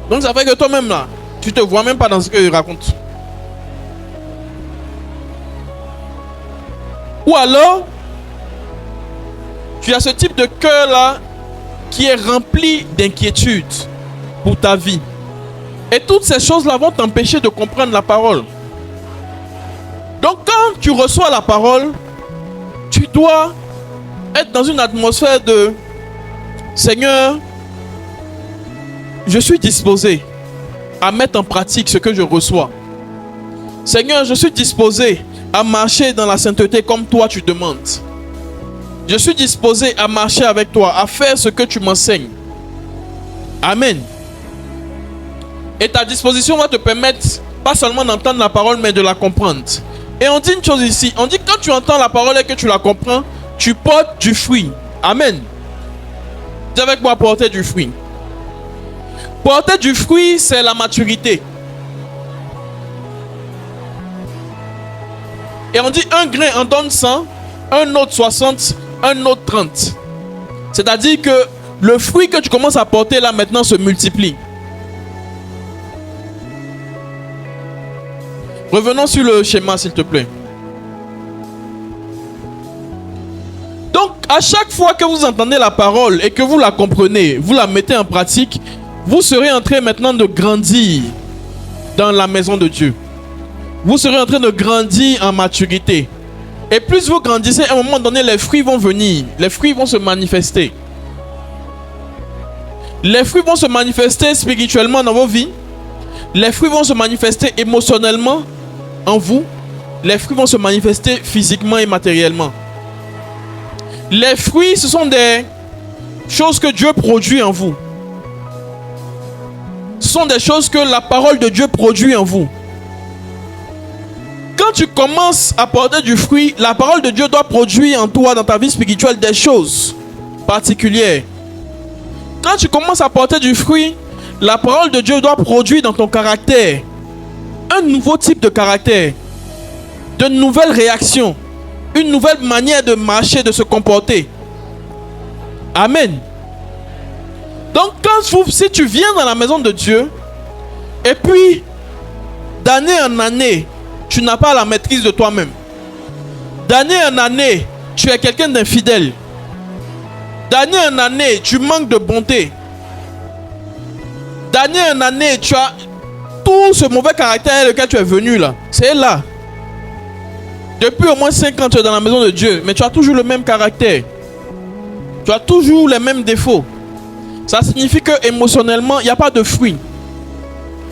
Donc ça fait que toi-même là, tu te vois même pas dans ce que je raconte. Ou alors, tu as ce type de cœur là qui est rempli d'inquiétude pour ta vie. Et toutes ces choses-là vont t'empêcher de comprendre la parole. Donc quand tu reçois la parole, tu dois être dans une atmosphère de Seigneur, je suis disposé à mettre en pratique ce que je reçois. Seigneur, je suis disposé à marcher dans la sainteté comme toi tu demandes. Je suis disposé à marcher avec toi, à faire ce que tu m'enseignes. Amen. Et ta disposition va te permettre pas seulement d'entendre la parole, mais de la comprendre. Et on dit une chose ici, on dit que quand tu entends la parole et que tu la comprends, tu portes du fruit. Amen. Dis avec moi, porter du fruit. Porter du fruit, c'est la maturité. Et on dit un grain en donne 100, un autre 60, un autre 30. C'est-à-dire que le fruit que tu commences à porter là maintenant se multiplie. Revenons sur le schéma, s'il te plaît. Donc, à chaque fois que vous entendez la parole et que vous la comprenez, vous la mettez en pratique, vous serez en train maintenant de grandir dans la maison de Dieu. Vous serez en train de grandir en maturité. Et plus vous grandissez, à un moment donné, les fruits vont venir. Les fruits vont se manifester. Les fruits vont se manifester spirituellement dans vos vies. Les fruits vont se manifester émotionnellement en vous. Les fruits vont se manifester physiquement et matériellement. Les fruits, ce sont des choses que Dieu produit en vous. Ce sont des choses que la parole de Dieu produit en vous. Quand tu commences à porter du fruit, la parole de Dieu doit produire en toi, dans ta vie spirituelle, des choses particulières. Quand tu commences à porter du fruit, la parole de Dieu doit produire dans ton caractère un nouveau type de caractère, de nouvelles réactions, une nouvelle manière de marcher, de se comporter. Amen. Donc si tu viens dans la maison de Dieu, et puis d'année en année, tu n'as pas la maîtrise de toi-même. D'année en année, tu es quelqu'un d'infidèle. D'année en année, tu manques de bonté. D'année en année, tu as tout ce mauvais caractère avec lequel tu es venu là. C'est là. Depuis au moins 5 ans, tu es dans la maison de Dieu, mais tu as toujours le même caractère. Tu as toujours les mêmes défauts. Ça signifie que émotionnellement, il n'y a pas de fruit.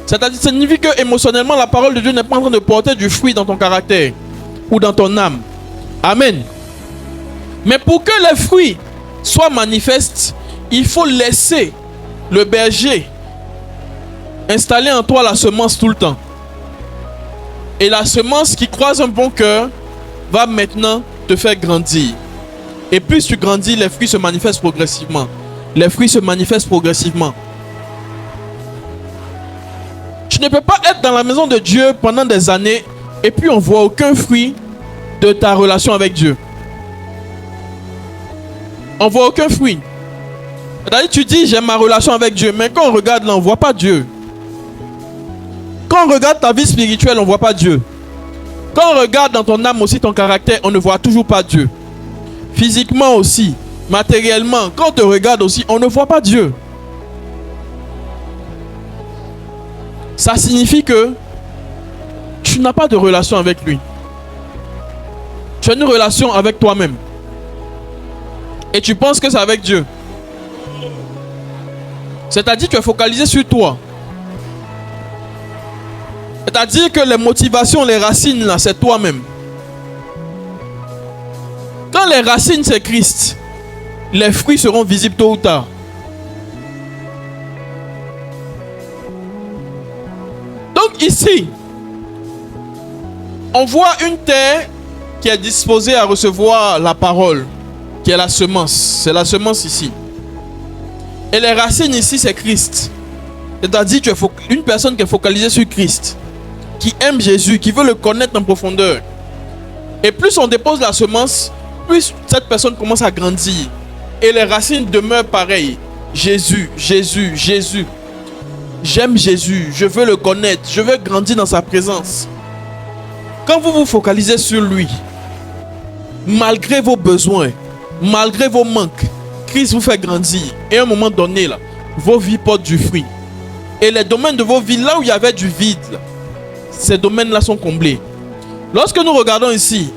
C'est-à-dire, ça signifie que émotionnellement, la parole de Dieu n'est pas en train de porter du fruit dans ton caractère ou dans ton âme. Amen. Mais pour que les fruits soient manifestes, il faut laisser le berger installer en toi la semence tout le temps. Et la semence qui croise un bon cœur va maintenant te faire grandir. Et plus tu grandis, les fruits se manifestent progressivement. Les fruits se manifestent progressivement. Tu ne peux pas être dans la maison de Dieu pendant des années et puis on ne voit aucun fruit de ta relation avec Dieu. On ne voit aucun fruit. C'est-à-dire, tu dis j'ai ma relation avec Dieu, mais quand on regarde là, on ne voit pas Dieu. Quand on regarde ta vie spirituelle, on ne voit pas Dieu. Quand on regarde dans ton âme aussi, ton caractère, on ne voit toujours pas Dieu. Physiquement aussi, matériellement, quand on te regarde aussi, on ne voit pas Dieu. Ça signifie que tu n'as pas de relation avec lui. Tu as une relation avec toi-même. Et tu penses que c'est avec Dieu. C'est-à-dire que tu es focalisé sur toi. C'est-à-dire que les motivations, les racines, là, c'est toi-même. Quand les racines, c'est Christ, les fruits seront visibles tôt ou tard. Donc ici, on voit une terre qui est disposée à recevoir la parole, qui est la semence. C'est la semence ici. Et les racines ici, c'est Christ. C'est-à-dire que tu es une personne qui est focalisée sur Christ, qui aime Jésus, qui veut le connaître en profondeur. Et plus on dépose la semence, plus cette personne commence à grandir. Et les racines demeurent pareilles. Jésus, Jésus, Jésus. J'aime Jésus, je veux le connaître, je veux grandir dans sa présence. Quand vous vous focalisez sur lui, malgré vos besoins, malgré vos manques, Christ vous fait grandir. Et à un moment donné, là, vos vies portent du fruit. Et les domaines de vos vies, là où il y avait du vide, là, ces domaines-là sont comblés. Lorsque nous regardons ici,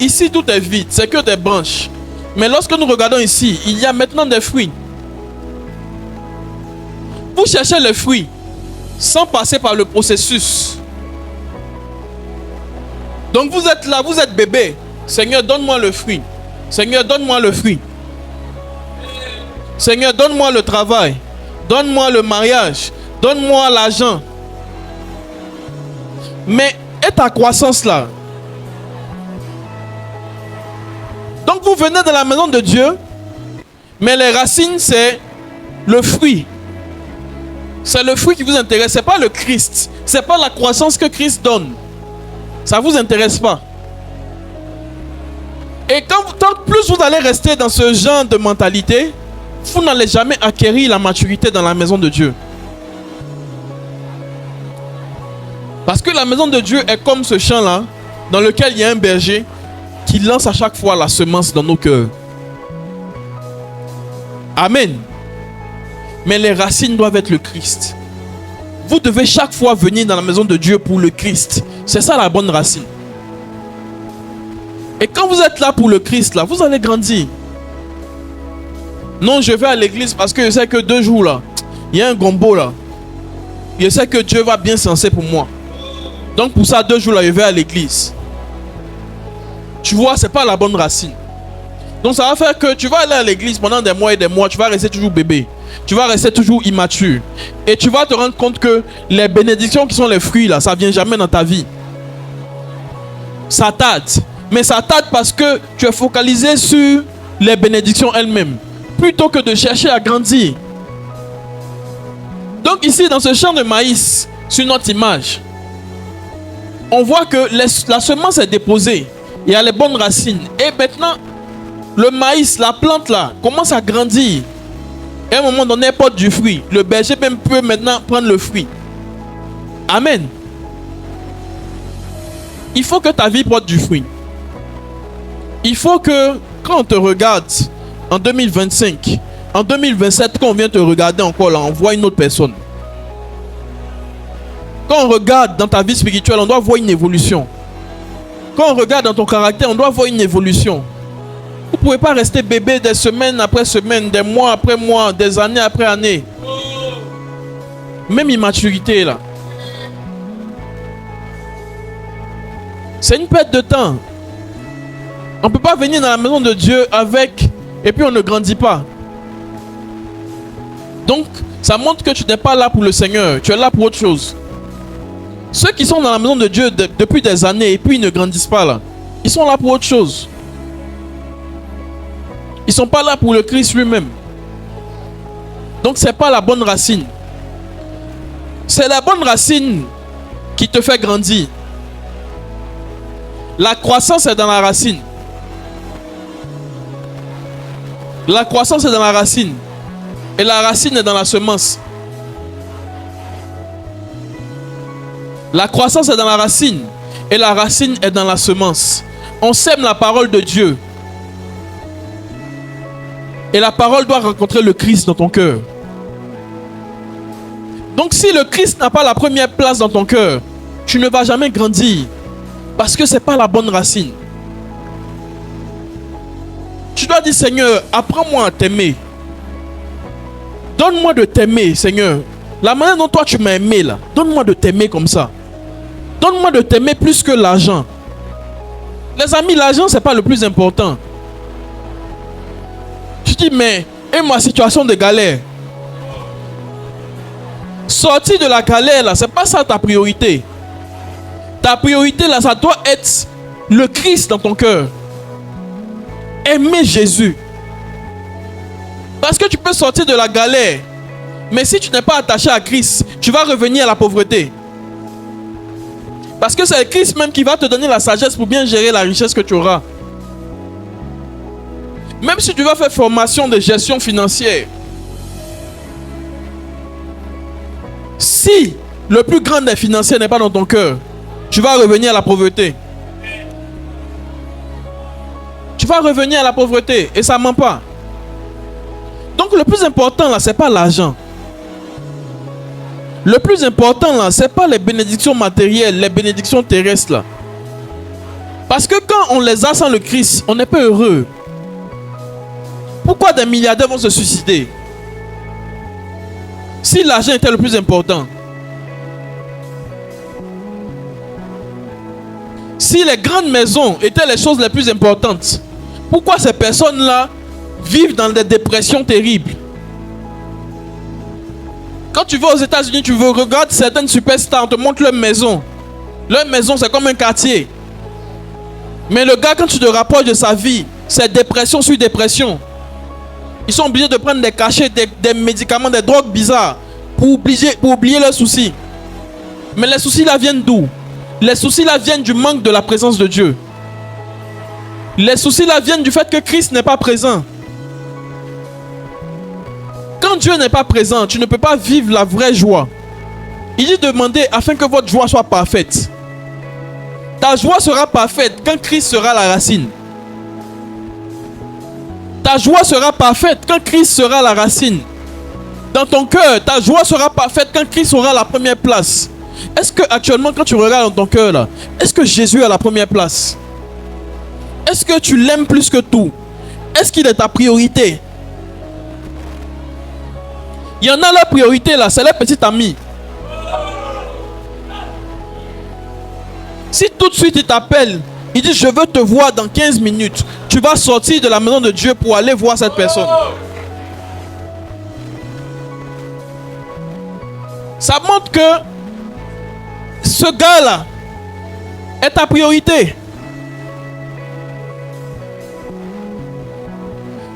ici tout est vide, c'est que des branches. Mais lorsque nous regardons ici, il y a maintenant des fruits. Vous cherchez les fruits sans passer par le processus. Donc vous êtes là, vous êtes bébé. Seigneur, donne-moi le fruit. Seigneur, donne-moi le fruit. Seigneur, donne-moi le travail. Donne-moi le mariage. Donne-moi l'argent. Mais et ta croissance là? Donc vous venez de la maison de Dieu, mais les racines c'est le fruit. C'est le fruit qui vous intéresse, c'est pas le Christ. C'est pas la croissance que Christ donne. Ça vous intéresse pas. Et tant plus vous allez rester dans ce genre de mentalité, vous n'allez jamais acquérir la maturité dans la maison de Dieu. Parce que la maison de Dieu est comme ce champ-là, dans lequel il y a un berger qui lance à chaque fois la semence dans nos cœurs. Amen. Mais les racines doivent être le Christ. Vous devez chaque fois venir dans la maison de Dieu pour le Christ. C'est ça la bonne racine. Et quand vous êtes là pour le Christ, là, vous allez grandir. Non, je vais à l'église parce que je sais que 2 jours là, il y a un gombo là. Je sais que Dieu va bien censer pour moi. Donc pour ça, 2 jours là, je vais à l'église. Tu vois, c'est pas la bonne racine. Donc ça va faire que tu vas aller à l'église pendant des mois et des mois, tu vas rester toujours bébé. Tu vas rester toujours immature. Et tu vas te rendre compte que les bénédictions qui sont les fruits là, ça vient jamais dans ta vie. Ça tarde. Mais ça tarde parce que tu es focalisé sur les bénédictions elles-mêmes, plutôt que de chercher à grandir. Donc ici, dans ce champ de maïs, sur notre image, on voit que la semence est déposée. Il y a les bonnes racines. Et maintenant, le maïs, la plante là, commence à grandir. Et à un moment donné, elle porte du fruit. Le berger même peut maintenant prendre le fruit. Amen. Il faut que ta vie porte du fruit. Il faut que, quand on te regarde en 2025, en 2027, quand on vient te regarder encore là, on voit une autre personne. Quand on regarde dans ta vie spirituelle, on doit voir une évolution. Quand on regarde dans ton caractère, on doit voir une évolution. Vous ne pouvez pas rester bébé des semaines après semaines, des mois après mois, des années après années. Même immaturité là. C'est une perte de temps. On ne peut pas venir dans la maison de Dieu avec et puis on ne grandit pas. Donc, ça montre que tu n'es pas là pour le Seigneur. Tu es là pour autre chose. Ceux qui sont dans la maison de Dieu depuis des années et puis ils ne grandissent pas là, ils sont là pour autre chose. Ils ne sont pas là pour le Christ lui-même. Donc, ce n'est pas la bonne racine. C'est la bonne racine qui te fait grandir. La croissance est dans la racine. La croissance est dans la racine. Et la racine est dans la semence. La croissance est dans la racine. Et la racine est dans la semence. On sème la parole de Dieu. Et la parole doit rencontrer le Christ dans ton cœur. Donc si le Christ n'a pas la première place dans ton cœur, tu ne vas jamais grandir. Parce que ce n'est pas la bonne racine. Tu dois dire, Seigneur, apprends-moi à t'aimer. Donne-moi de t'aimer, Seigneur. La manière dont toi tu m'as aimé là, donne-moi de t'aimer comme ça. Donne-moi de t'aimer plus que l'argent. Les amis, l'argent, ce n'est pas le plus important. Je dis, mais, et ma situation de galère. Sortir de la galère là, ce n'est pas ça ta priorité. Ta priorité là, ça doit être le Christ dans ton cœur. Aimer Jésus. Parce que tu peux sortir de la galère, mais si tu n'es pas attaché à Christ, tu vas revenir à la pauvreté. Parce que c'est Christ même qui va te donner la sagesse pour bien gérer la richesse que tu auras. Même si tu vas faire formation de gestion financière, si le plus grand des financiers n'est pas dans ton cœur, tu vas revenir à la pauvreté. Tu vas revenir à la pauvreté et ça ne ment pas. Donc le plus important là, c'est pas l'argent. Le plus important là, c'est pas les bénédictions matérielles, les bénédictions terrestres là. Parce que quand on les a sans le Christ, on n'est pas heureux. Pourquoi des milliardaires vont se suicider? Si l'argent était le plus important. Si les grandes maisons étaient les choses les plus importantes, pourquoi ces personnes-là vivent dans des dépressions terribles? Quand tu vas aux États-Unis, tu regardes certaines superstars, on te montre leur maison. Leur maison, c'est comme un quartier. Mais le gars, quand tu te rapproches de sa vie, c'est dépression sur dépression. Ils sont obligés de prendre des cachets, des médicaments, des drogues bizarres pour oublier leurs soucis. Mais les soucis là viennent d'où? Les soucis là viennent du manque de la présence de Dieu. Les soucis là viennent du fait que Christ n'est pas présent. Quand Dieu n'est pas présent, tu ne peux pas vivre la vraie joie. Il dit demandez afin que votre joie soit parfaite. Ta joie sera parfaite quand Christ sera la racine. Ta joie sera parfaite quand Christ sera la racine. Dans ton cœur, ta joie sera parfaite quand Christ aura la première place. Est-ce que actuellement, quand tu regardes dans ton cœur là, est-ce que Jésus a la première place? Est-ce que tu l'aimes plus que tout? Est-ce qu'il est ta priorité? Il y en a, leur priorité là, c'est leur petit ami. Si tout de suite il t'appelle, il dit je veux te voir dans 15 minutes, tu vas sortir de la maison de Dieu pour aller voir cette personne. Ça montre que ce gars-là est ta priorité.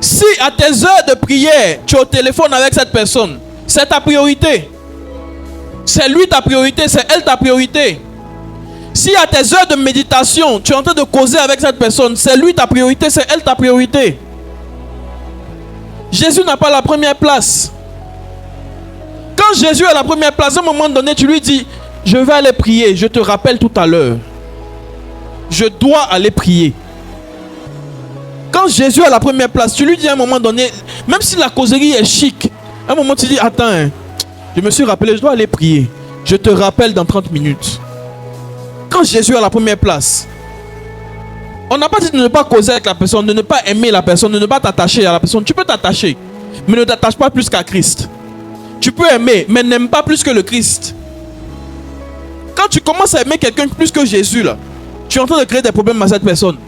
Si à tes heures de prière, tu es au téléphone avec cette personne, c'est ta priorité. C'est lui ta priorité, c'est elle ta priorité. Si à tes heures de méditation, tu es en train de causer avec cette personne, c'est lui ta priorité, c'est elle ta priorité. Jésus n'a pas la première place. Quand Jésus a la première place, à un moment donné, tu lui dis, je vais aller prier, je te rappelle tout à l'heure. Je dois aller prier. Quand Jésus a la première place, tu lui dis à un moment donné, même si la causerie est chic, à un moment tu dis, attends, hein, je me suis rappelé, je dois aller prier. Je te rappelle dans 30 minutes. Quand Jésus a la première place, on n'a pas dit de ne pas causer avec la personne, de ne pas aimer la personne, de ne pas t'attacher à la personne. Tu peux t'attacher, mais ne t'attache pas plus qu'à Christ. Tu peux aimer, mais n'aime pas plus que le Christ. Quand tu commences à aimer quelqu'un plus que Jésus, là, tu es en train de créer des problèmes à cette personne.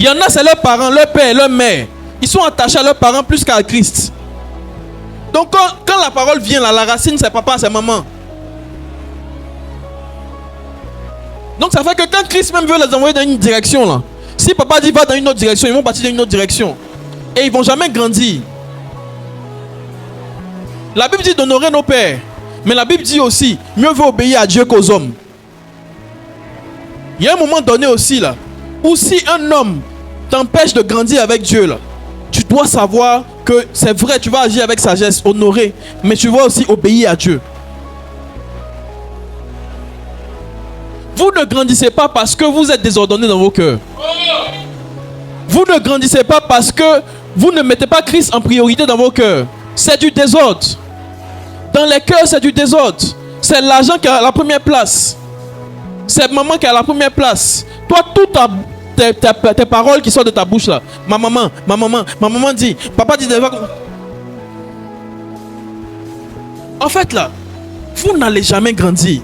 Il y en a, c'est leurs parents, leur père, leur mère. Ils sont attachés à leurs parents plus qu'à Christ. Donc quand la parole vient là, la racine c'est papa, c'est maman. Donc ça fait que quand Christ même veut les envoyer dans une direction là, si papa dit va dans une autre direction, ils vont partir dans une autre direction. Et ils vont jamais grandir. La Bible dit d'honorer nos pères. Mais la Bible dit aussi, mieux vaut obéir à Dieu qu'aux hommes. Il y a un moment donné aussi là, où si un homme t'empêche de grandir avec Dieu là, tu dois savoir que c'est vrai, tu vas agir avec sagesse, honorer, mais tu vas aussi obéir à Dieu. Vous ne grandissez pas parce que vous êtes désordonnés dans vos cœurs. Vous ne grandissez pas parce que vous ne mettez pas Christ en priorité dans vos cœurs. C'est du désordre. Dans les cœurs, c'est du désordre. C'est l'argent qui a la première place. C'est maman qui a la première place. Toi, toutes tes paroles qui sortent de ta bouche là. Ma maman dit, papa dit, en fait là, vous n'allez jamais grandir.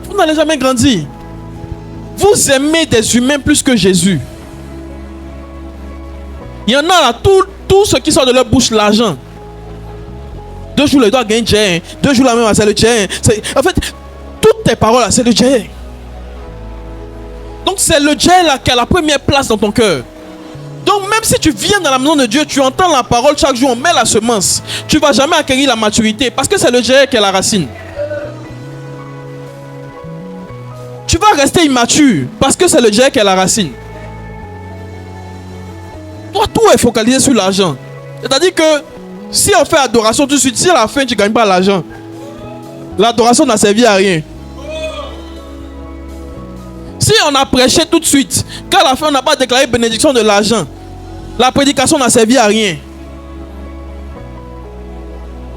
Vous n'allez jamais grandir. Vous aimez des humains plus que Jésus. Il y en a là, tout ce qui sort de leur bouche, l'argent. 2 jours, les doigts gagnent Dieu. 2 jours, la même, c'est le Dieu. En fait, toutes tes paroles là, c'est le Dieu. Donc, c'est le Dieu là qui a la première place dans ton cœur. Donc, même si tu viens dans la maison de Dieu, tu entends la parole chaque jour, on met la semence. Tu ne vas jamais acquérir la maturité parce que c'est le Dieu qui est la racine. Tu vas rester immature parce que c'est le Dieu qui est la racine. Toi, tout est focalisé sur l'argent. C'est-à-dire que si on fait adoration tout de suite, si à la fin tu ne gagnes pas l'argent, l'adoration n'a servi à rien. Si on a prêché tout de suite, qu'à la fin on n'a pas déclaré bénédiction de l'argent, la prédication n'a servi à rien.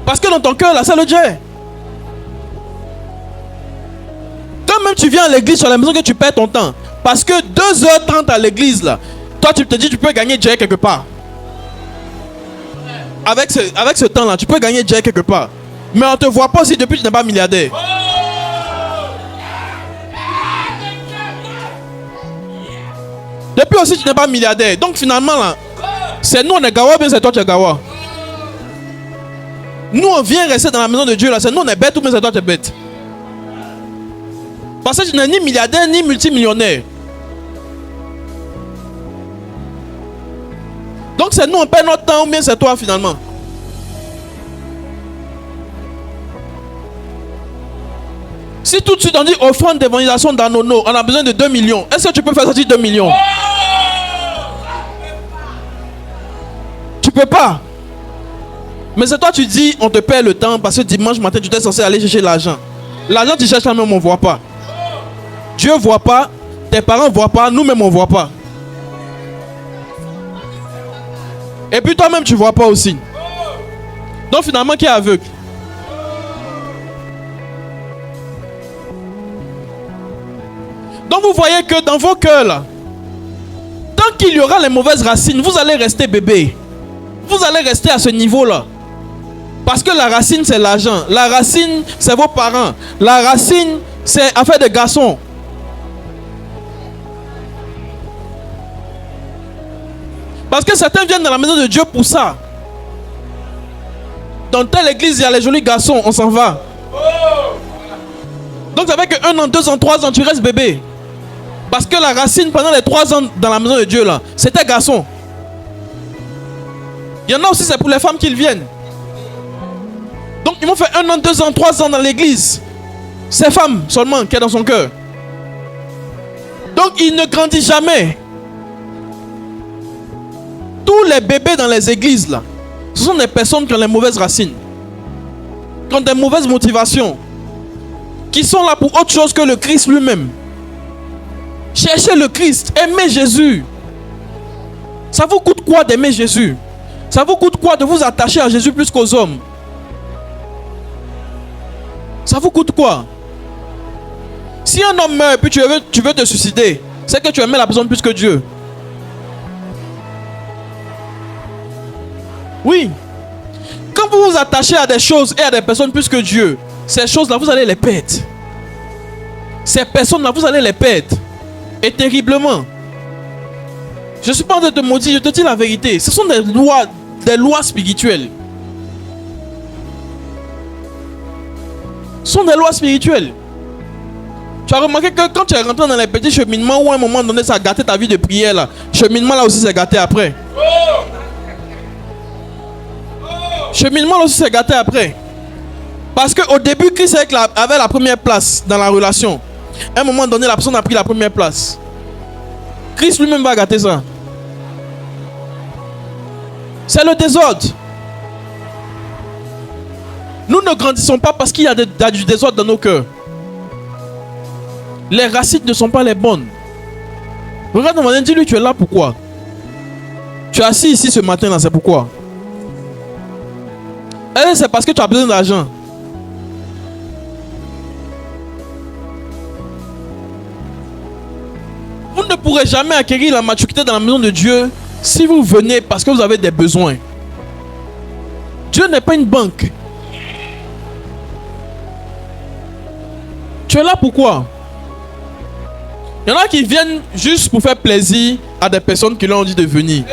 Parce que dans ton cœur, là, c'est le Dieu. Quand même tu viens à l'église, sur la maison que tu perds ton temps. Parce que 2h30 à l'église, là, toi tu te dis tu peux gagner Dieu quelque part. Avec ce temps-là, tu peux gagner Dieu quelque part. Mais on ne te voit pas aussi depuis que tu n'es pas milliardaire. Depuis aussi tu n'es pas milliardaire. Donc finalement là, c'est nous on est gawa ou bien c'est toi tu es gawa? Nous on vient rester dans la maison de Dieu là, c'est nous on est bête ou bien c'est toi tu es bête? Parce que tu n'es ni milliardaire ni multimillionnaire. Donc c'est nous on perd notre temps ou bien c'est toi finalement? Si tout de suite on dit offrande d'évangélisation dans nos noms, on a besoin de 2 millions. Est-ce que tu peux faire sortir 2 millions? Tu peux pas. Mais c'est toi tu dis on te perd le temps parce que dimanche matin tu étais censé aller chercher l'argent. L'argent tu cherches quand même on ne voit pas. Dieu ne voit pas, tes parents ne voient pas, nous-mêmes on ne voit pas. Et puis toi-même tu ne vois pas aussi. Donc finalement qui est aveugle? Donc vous voyez que dans vos cœurs là, tant qu'il y aura les mauvaises racines, vous allez rester bébé. Vous allez rester à ce niveau-là. Parce que la racine c'est l'argent. La racine c'est vos parents. La racine c'est affaire de garçons. Parce que certains viennent dans la maison de Dieu pour ça. Dans telle église il y a les jolis garçons, on s'en va. Donc ça fait que 1 an, 2 ans, 3 ans tu restes bébé. Parce que la racine pendant les 3 ans dans la maison de Dieu là, c'était garçon. Il y en a aussi c'est pour les femmes qui viennent. Donc ils vont faire 1 an, 2 ans, 3 ans dans l'église. C'est femme seulement qui est dans son cœur. Donc il ne grandit jamais. Tous les bébés dans les églises là, ce sont des personnes qui ont les mauvaises racines, qui ont des mauvaises motivations, qui sont là pour autre chose que le Christ lui-même. Cherchez le Christ, aimez Jésus. Ça vous coûte quoi d'aimer Jésus? Ça vous coûte quoi de vous attacher à Jésus plus qu'aux hommes? Ça vous coûte quoi? Si un homme meurt et puis tu veux te suicider, c'est que tu aimes la personne plus que Dieu. Oui. Quand vous vous attachez à des choses et à des personnes plus que Dieu, ces choses-là, vous allez les perdre. Ces personnes-là, vous allez les perdre. Et terriblement. Je ne suis pas en train de te maudire, je te dis la vérité. Ce sont des lois spirituelles. Ce sont des lois spirituelles. Tu as remarqué que quand tu es rentré dans les petits cheminements où à un moment donné ça a gâté ta vie de prière là, cheminement là aussi c'est gâté après. Cheminement là aussi c'est gâté après. Parce qu'au début Christ avait la première place dans la relation. À un moment donné la personne a pris la première place. Christ lui-même va gâter ça. C'est le désordre. Nous ne grandissons pas parce qu'il y a du désordre dans nos cœurs. Les racines ne sont pas les bonnes. Regarde ton voisin, dis-lui tu es là pourquoi? Tu es assis ici ce matin là, c'est pourquoi? Et c'est parce que tu as besoin d'argent. Vous ne pourrez jamais acquérir la maturité dans la maison de Dieu si vous venez parce que vous avez des besoins. Dieu n'est pas une banque. Tu es là pourquoi? Il y en a qui viennent juste pour faire plaisir à des personnes qui leur ont dit de venir.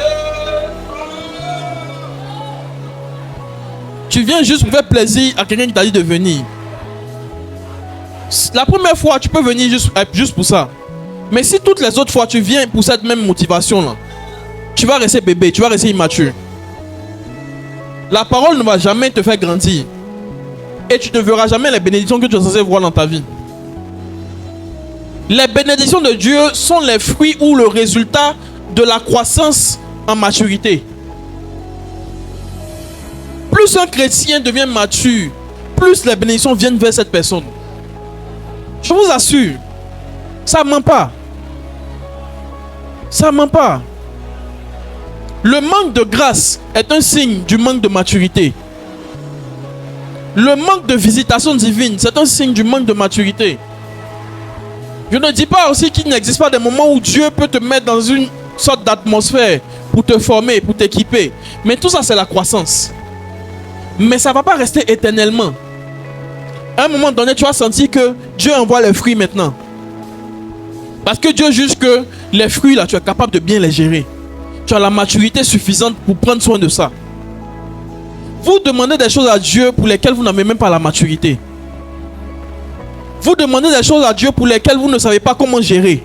Tu viens juste pour faire plaisir à quelqu'un qui t'a dit de venir. La première fois, tu peux venir juste pour ça. Mais si toutes les autres fois, tu viens pour cette même motivation-là, tu vas rester bébé, tu vas rester immature. La parole ne va jamais te faire grandir. Et tu ne verras jamais les bénédictions que tu es censé voir dans ta vie. Les bénédictions de Dieu sont les fruits ou le résultat de la croissance en maturité. Plus un chrétien devient mature, plus les bénédictions viennent vers cette personne. Je vous assure, ça ne ment pas. Ça ne ment pas. Le manque de grâce est un signe du manque de maturité. Le manque de visitation divine, c'est un signe du manque de maturité. Je ne dis pas aussi qu'il n'existe pas des moments où Dieu peut te mettre dans une sorte d'atmosphère pour te former, pour t'équiper. Mais tout ça, c'est la croissance. Mais ça ne va pas rester éternellement. À un moment donné, tu vas sentir que Dieu envoie les fruits maintenant. Parce que Dieu juge que les fruits, là, tu es capable de bien les gérer. Tu as la maturité suffisante pour prendre soin de ça. Vous demandez des choses à Dieu pour lesquelles vous n'avez même pas la maturité. Vous demandez des choses à Dieu pour lesquelles vous ne savez pas comment gérer.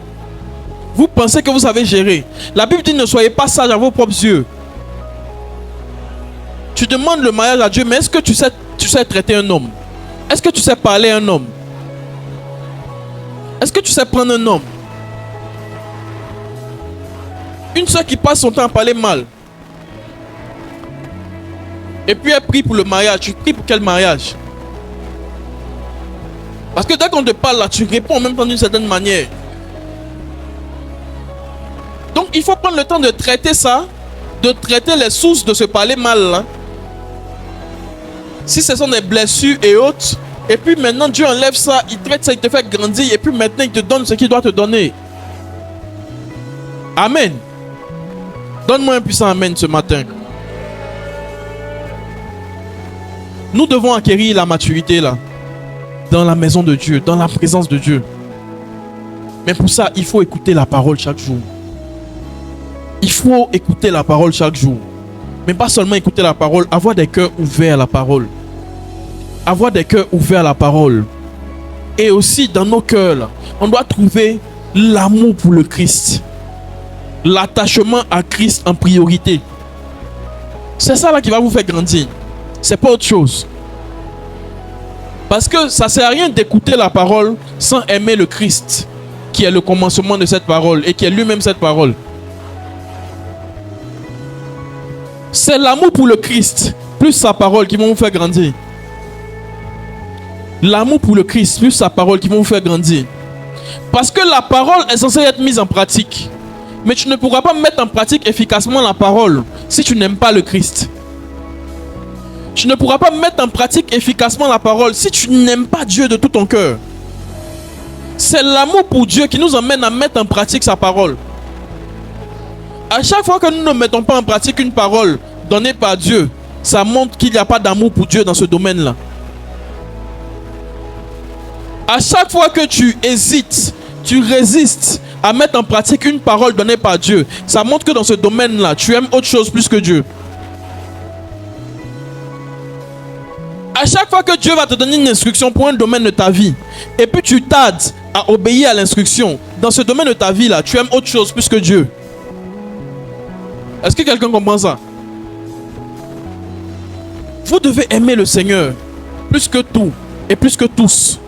Vous pensez que vous savez gérer. La Bible dit ne soyez pas sages à vos propres yeux. Tu demandes le mariage à Dieu, mais est-ce que tu sais traiter un homme? Est-ce que tu sais parler à un homme? Est-ce que tu sais prendre un homme? Une soeur qui passe son temps à parler mal. Et puis elle prie pour le mariage. Tu pries pour quel mariage? Parce que dès qu'on te parle là, tu réponds en même temps d'une certaine manière. Donc il faut prendre le temps de traiter ça, de traiter les sources de se parler mal là. Si ce sont des blessures et autres, et puis maintenant Dieu enlève ça, il traite ça, il te fait grandir, et puis maintenant il te donne ce qu'il doit te donner. Amen. Donne-moi un puissant amen ce matin. Nous devons acquérir la maturité là, dans la maison de Dieu, dans la présence de Dieu. Mais pour ça, il faut écouter la parole chaque jour. Il faut écouter la parole chaque jour. Mais pas seulement écouter la parole, avoir des cœurs ouverts à la parole. Avoir des cœurs ouverts à la parole. Et aussi dans nos cœurs, là, on doit trouver l'amour pour le Christ. L'attachement à Christ en priorité. C'est ça là qui va vous faire grandir. C'est pas autre chose. Parce que ça ne sert à rien d'écouter la parole sans aimer le Christ, qui est le commencement de cette parole et qui est lui-même cette parole. C'est l'amour pour le Christ plus sa parole qui vont vous faire grandir. L'amour pour le Christ plus sa parole qui vont vous faire grandir. Parce que la parole est censée être mise en pratique. Mais tu ne pourras pas mettre en pratique efficacement la parole si tu n'aimes pas le Christ. Tu ne pourras pas mettre en pratique efficacement la parole si tu n'aimes pas Dieu de tout ton cœur. C'est l'amour pour Dieu qui nous emmène à mettre en pratique sa parole. À chaque fois que nous ne mettons pas en pratique une parole donnée par Dieu, ça montre qu'il n'y a pas d'amour pour Dieu dans ce domaine-là. À chaque fois que tu hésites, tu résistes à mettre en pratique une parole donnée par Dieu, ça montre que dans ce domaine-là, tu aimes autre chose plus que Dieu. À chaque fois que Dieu va te donner une instruction pour un domaine de ta vie, et puis tu tardes à obéir à l'instruction, dans ce domaine de ta vie là, tu aimes autre chose plus que Dieu. Est-ce que quelqu'un comprend ça? Vous devez aimer le Seigneur plus que tout et plus que tous.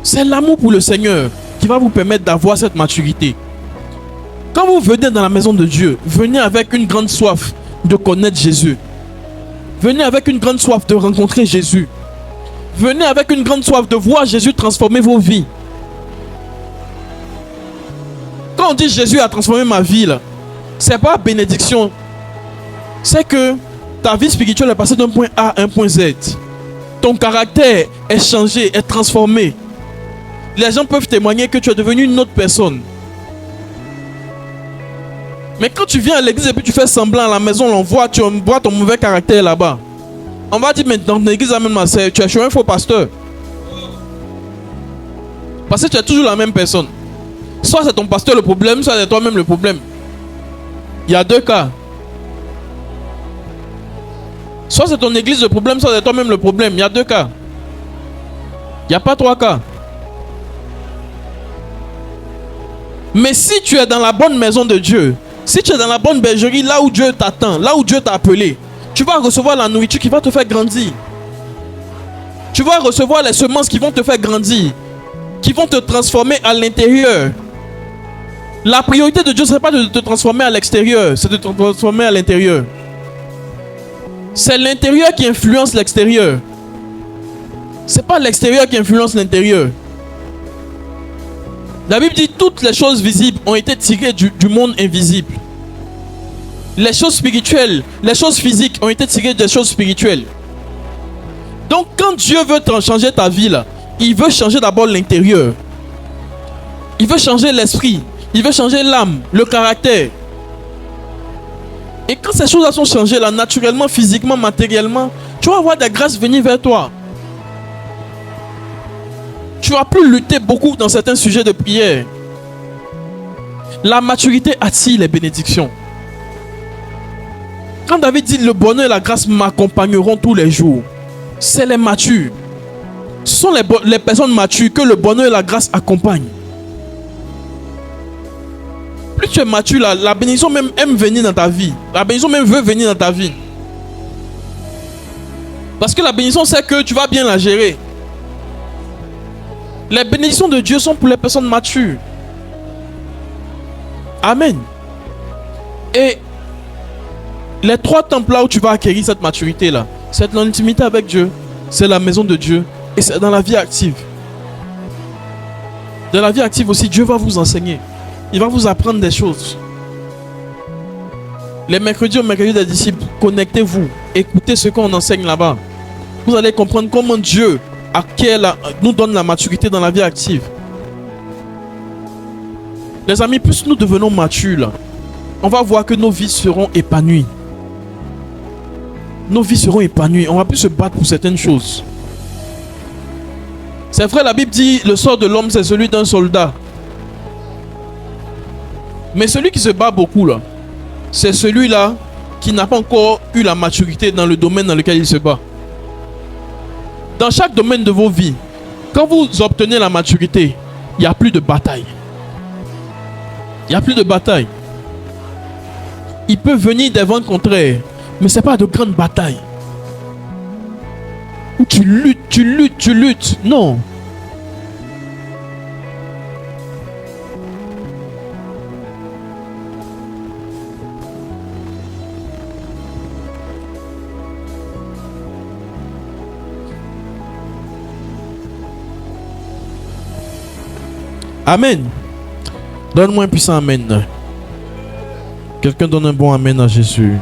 C'est l'amour pour le Seigneur qui va vous permettre d'avoir cette maturité. Quand vous venez dans la maison de Dieu, venez avec une grande soif de connaître Jésus. Venez avec une grande soif de rencontrer Jésus. Venez avec une grande soif de voir Jésus transformer vos vies. Quand on dit Jésus a transformé ma vie, c'est pas bénédiction. C'est que ta vie spirituelle est passée d'un point A à un point Z. Ton caractère est changé, est transformé. Les gens peuvent témoigner que tu es devenu une autre personne. Mais quand tu viens à l'église et puis tu fais semblant à la maison, on voit, tu vois ton mauvais caractère là-bas. On va dire maintenant, dans l'église, tu es chez un faux pasteur. Parce que tu es toujours la même personne. Soit c'est ton pasteur le problème, soit c'est toi-même le problème. Il y a deux cas. Soit c'est ton église le problème, soit c'est toi-même le problème. Il y a deux cas. Il n'y a pas trois cas. Mais si tu es dans la bonne maison de Dieu, si tu es dans la bonne bergerie, là où Dieu t'attend, là où Dieu t'a appelé, tu vas recevoir la nourriture qui va te faire grandir. Tu vas recevoir les semences qui vont te faire grandir, qui vont te transformer à l'intérieur. La priorité de Dieu, ce n'est pas de te transformer à l'extérieur, c'est de te transformer à l'intérieur. C'est l'intérieur qui influence l'extérieur. Ce n'est pas l'extérieur qui influence l'intérieur. La Bible dit toutes les choses visibles ont été tirées du monde invisible. Les choses spirituelles, les choses physiques ont été tirées des choses spirituelles. Donc quand Dieu veut changer ta vie là, il veut changer d'abord l'intérieur. Il veut changer l'esprit. Il veut changer l'âme, le caractère. Et quand ces choses-là sont changées là, naturellement, physiquement, matériellement, tu vas avoir des grâces venir vers toi. Tu vas plus lutter beaucoup dans certains sujets de prière. La maturité attire les bénédictions. Quand David dit le bonheur et la grâce m'accompagneront tous les jours, c'est les matures. Ce sont les personnes matures que le bonheur et la grâce accompagnent. Plus tu es mature, la bénédiction même aime venir dans ta vie. La bénédiction même veut venir dans ta vie. Parce que la bénédiction sait que tu vas bien la gérer. Les bénédictions de Dieu sont pour les personnes matures. Amen. Et les 3 temples là où tu vas acquérir cette maturité là, c'est dans l'intimité avec Dieu, c'est la maison de Dieu et c'est dans la vie active. Dans la vie active aussi, Dieu va vous enseigner. Il va vous apprendre des choses. Les mercredis au mercredi des disciples, connectez-vous, écoutez ce qu'on enseigne là-bas. Vous allez comprendre comment Dieu nous donne la maturité dans la vie active. Les amis, plus nous devenons matures là, on va voir que nos vies seront épanouies. Nos vies seront épanouies. On va plus se battre pour certaines choses. C'est vrai, la Bible dit le sort de l'homme c'est celui d'un soldat. Mais celui qui se bat beaucoup là, c'est celui-là qui n'a pas encore eu la maturité dans le domaine dans lequel il se bat. Dans chaque domaine de vos vies, quand vous obtenez la maturité, il n'y a plus de bataille. Il n'y a plus de bataille. Il peut venir des vents contraires, mais ce n'est pas de grandes batailles. Où tu luttes. Non. Amen. Donne-moi un puissant amen. Quelqu'un donne un bon amen à Jésus.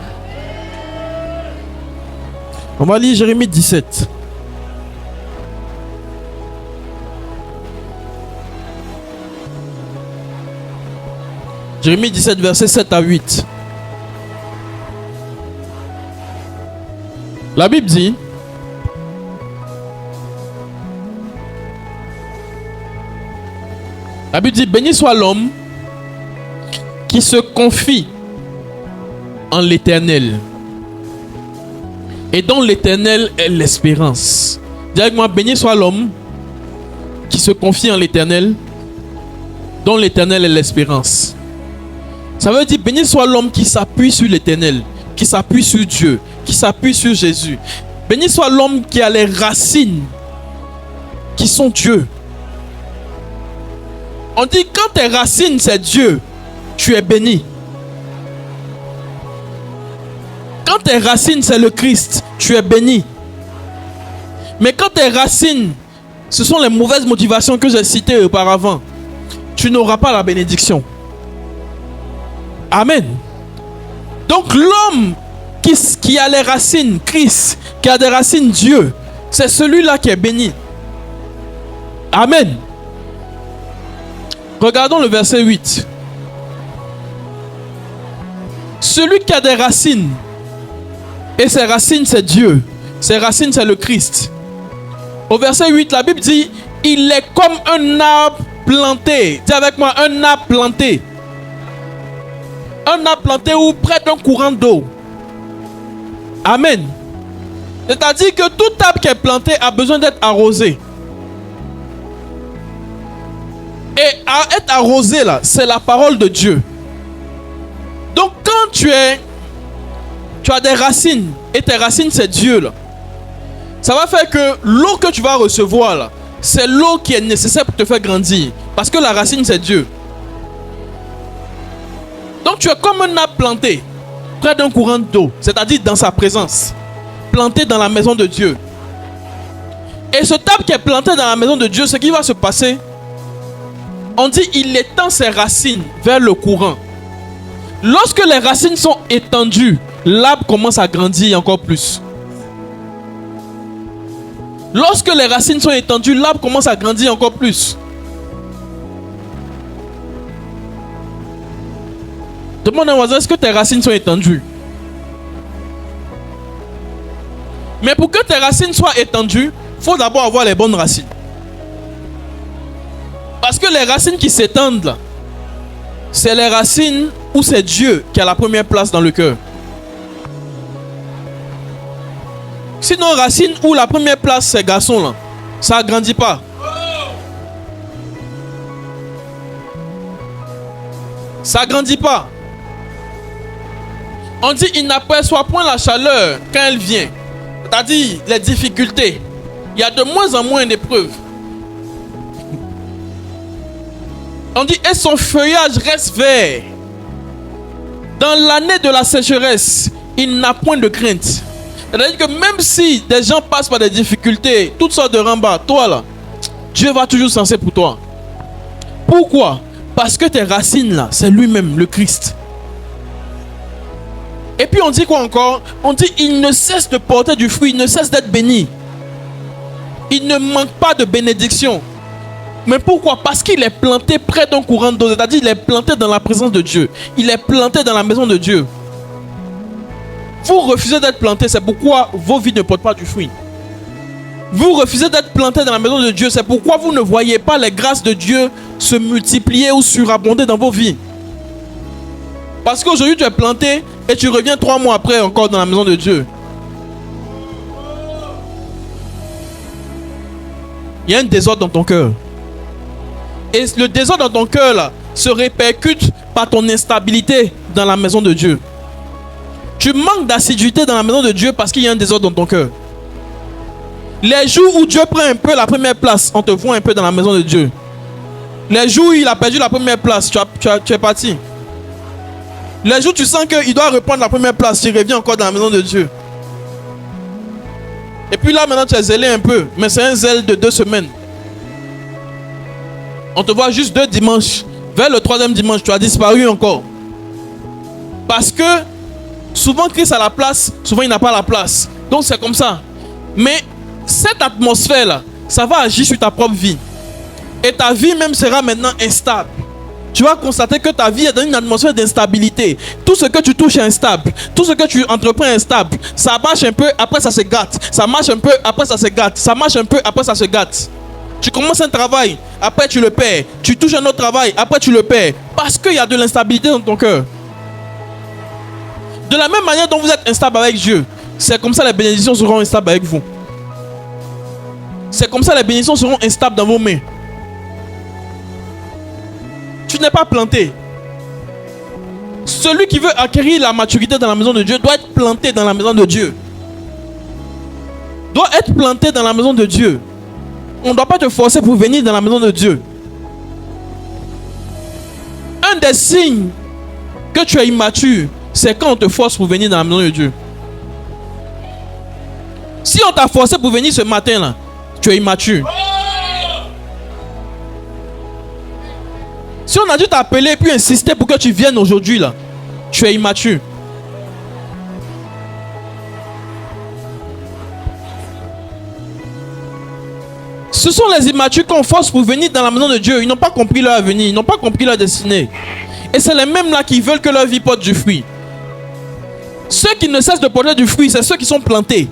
On va lire Jérémie 17. Jérémie 17, versets 7 à 8. La Bible dit: béni soit l'homme qui se confie en l'Éternel et dont l'Éternel est l'espérance. Dis avec moi: béni soit l'homme qui se confie en l'Éternel, dont l'Éternel est l'espérance. Ça veut dire béni soit l'homme qui s'appuie sur l'Éternel, qui s'appuie sur Dieu, qui s'appuie sur Jésus. Béni soit l'homme qui a les racines qui sont Dieu. On dit quand tes racines c'est Dieu, tu es béni. Quand tes racines c'est le Christ, tu es béni. Mais quand tes racines, ce sont les mauvaises motivations que j'ai citées auparavant, tu n'auras pas la bénédiction. Amen. Donc l'homme qui a les racines Christ, qui a des racines Dieu, c'est celui-là qui est béni. Amen. Regardons le verset 8. Celui qui a des racines, et ses racines c'est Dieu, ses racines c'est le Christ. Au verset 8, la Bible dit: il est comme un arbre planté. Dis avec moi: un arbre planté. Un arbre planté ou près d'un courant d'eau. Amen. C'est-à-dire que tout arbre qui est planté a besoin d'être arrosé. Et à être arrosé là, c'est la parole de Dieu. Donc quand tu as des racines, et tes racines c'est Dieu là, ça va faire que l'eau que tu vas recevoir là, c'est l'eau qui est nécessaire pour te faire grandir. Parce que la racine c'est Dieu. Donc tu es comme un arbre planté près d'un courant d'eau, c'est-à-dire dans sa présence, planté dans la maison de Dieu. Et ce arbre qui est planté dans la maison de Dieu, ce qui va se passer, on dit il étend ses racines vers le courant. Lorsque les racines sont étendues, l'arbre commence à grandir encore plus. Lorsque les racines sont étendues, l'arbre commence à grandir encore plus. Demande à un voisin, est-ce que tes racines sont étendues? Mais pour que tes racines soient étendues, il faut d'abord avoir les bonnes racines. Parce que les racines qui s'étendent là, c'est les racines où c'est Dieu qui a la première place dans le cœur. Sinon, racines où la première place c'est garçon là, ça ne grandit pas. Ça ne grandit pas. On dit il n'aperçoit point la chaleur quand elle vient. C'est-à-dire les difficultés. Il y a de moins en moins d'épreuves. On dit et son feuillage reste vert. Dans l'année de la sécheresse, il n'a point de crainte. C'est-à-dire que même si des gens passent par des difficultés, toutes sortes de rembats, toi là, Dieu va toujours s'enseigner pour toi. Pourquoi? Parce que tes racines là, c'est lui-même, le Christ. Et puis on dit quoi encore? On dit il ne cesse de porter du fruit, il ne cesse d'être béni. Il ne manque pas de bénédiction. Mais pourquoi? Parce qu'il est planté près d'un courant d'eau. C'est-à-dire il est planté dans la présence de Dieu. Il est planté dans la maison de Dieu. Vous refusez d'être planté, c'est pourquoi vos vies ne portent pas du fruit. Vous refusez d'être planté dans la maison de Dieu, c'est pourquoi vous ne voyez pas les grâces de Dieu se multiplier ou surabonder dans vos vies. Parce qu'aujourd'hui tu es planté et tu reviens 3 mois après encore dans la maison de Dieu. Il y a un désordre dans ton cœur. Et le désordre dans ton cœur là, se répercute par ton instabilité dans la maison de Dieu. Tu manques d'assiduité dans la maison de Dieu parce qu'il y a un désordre dans ton cœur. Les jours où Dieu prend un peu la première place, on te voit un peu dans la maison de Dieu. Les jours où il a perdu la première place, tu es parti. Les jours où tu sens qu'il doit reprendre la première place, tu reviens encore dans la maison de Dieu. Et puis là maintenant tu es zélé un peu, mais c'est un zèle de 2 semaines. On te voit juste 2 dimanches. Vers le 3e dimanche, tu as disparu encore. Parce que souvent Christ a la place, souvent il n'a pas la place. Donc c'est comme ça. Mais cette atmosphère-là, ça va agir sur ta propre vie. Et ta vie même sera maintenant instable. Tu vas constater que ta vie est dans une atmosphère d'instabilité. Tout ce que tu touches est instable. Tout ce que tu entreprends est instable. Ça marche un peu, après ça se gâte. Ça marche un peu, après ça se gâte. Ça marche un peu, après ça se gâte. Tu commences un travail, après tu le perds. Tu touches un autre travail, après tu le perds. Parce qu'il y a de l'instabilité dans ton cœur. De la même manière dont vous êtes instable avec Dieu, c'est comme ça les bénédictions seront instables avec vous. C'est comme ça les bénédictions seront instables dans vos mains. Tu n'es pas planté. Celui qui veut acquérir la maturité dans la maison de Dieu doit être planté dans la maison de Dieu. Doit être planté dans la maison de Dieu. On ne doit pas te forcer pour venir dans la maison de Dieu. Un des signes que tu es immature, c'est quand on te force pour venir dans la maison de Dieu. Si on t'a forcé pour venir ce matin là, tu es immature. Si on a dû t'appeler et puis insister pour que tu viennes aujourd'hui là, tu es immature. Ce sont les immatures qu'on force pour venir dans la maison de Dieu. Ils n'ont pas compris leur avenir, ils n'ont pas compris leur destinée. Et c'est les mêmes là qui veulent que leur vie porte du fruit. Ceux qui ne cessent de porter du fruit, c'est ceux qui sont plantés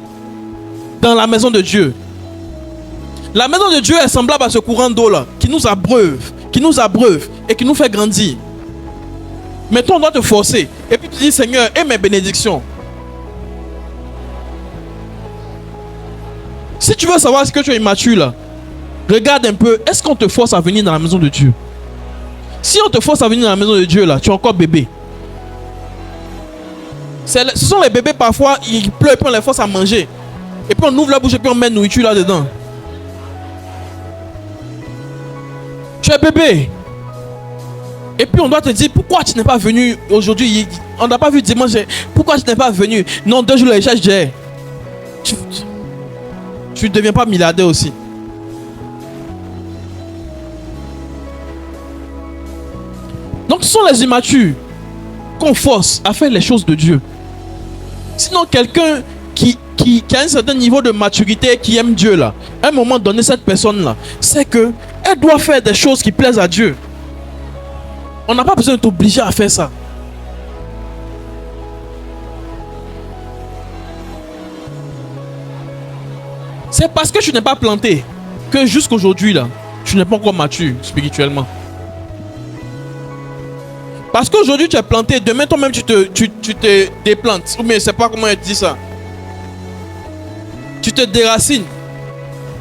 dans la maison de Dieu. La maison de Dieu est semblable à ce courant d'eau là, qui nous abreuve et qui nous fait grandir. Mais toi on doit te forcer. Et puis tu dis Seigneur, aie mes bénédictions. Si tu veux savoir ce que tu es immature là, regarde un peu, est-ce qu'on te force à venir dans la maison de Dieu? Si on te force à venir dans la maison de Dieu là, tu es encore bébé. Ce sont les bébés parfois, ils pleurent et puis on les force à manger. Et puis on ouvre la bouche et puis on met nourriture là-dedans. Tu es bébé. Et puis on doit te dire, pourquoi tu n'es pas venu aujourd'hui? On n'a pas vu dimanche. Pourquoi tu n'es pas venu? Non, 2 jours les cherche. Tu ne deviens pas milliardaire aussi. Donc ce sont les immatures. qu'on force à faire les choses de Dieu. Sinon, quelqu'un qui a un certain niveau de maturité, qui aime Dieu là, à un moment donné, cette personne-là, c'est que elle doit faire des choses qui plaisent à Dieu. On n'a pas besoin de t'obliger à faire ça. C'est parce que tu n'es pas planté que jusqu'aujourd'hui là, tu n'es pas encore mature spirituellement. Parce qu'aujourd'hui tu es planté, demain toi-même tu te déplantes. Ou bien je ne sais pas comment elle dit ça. Tu te déracines.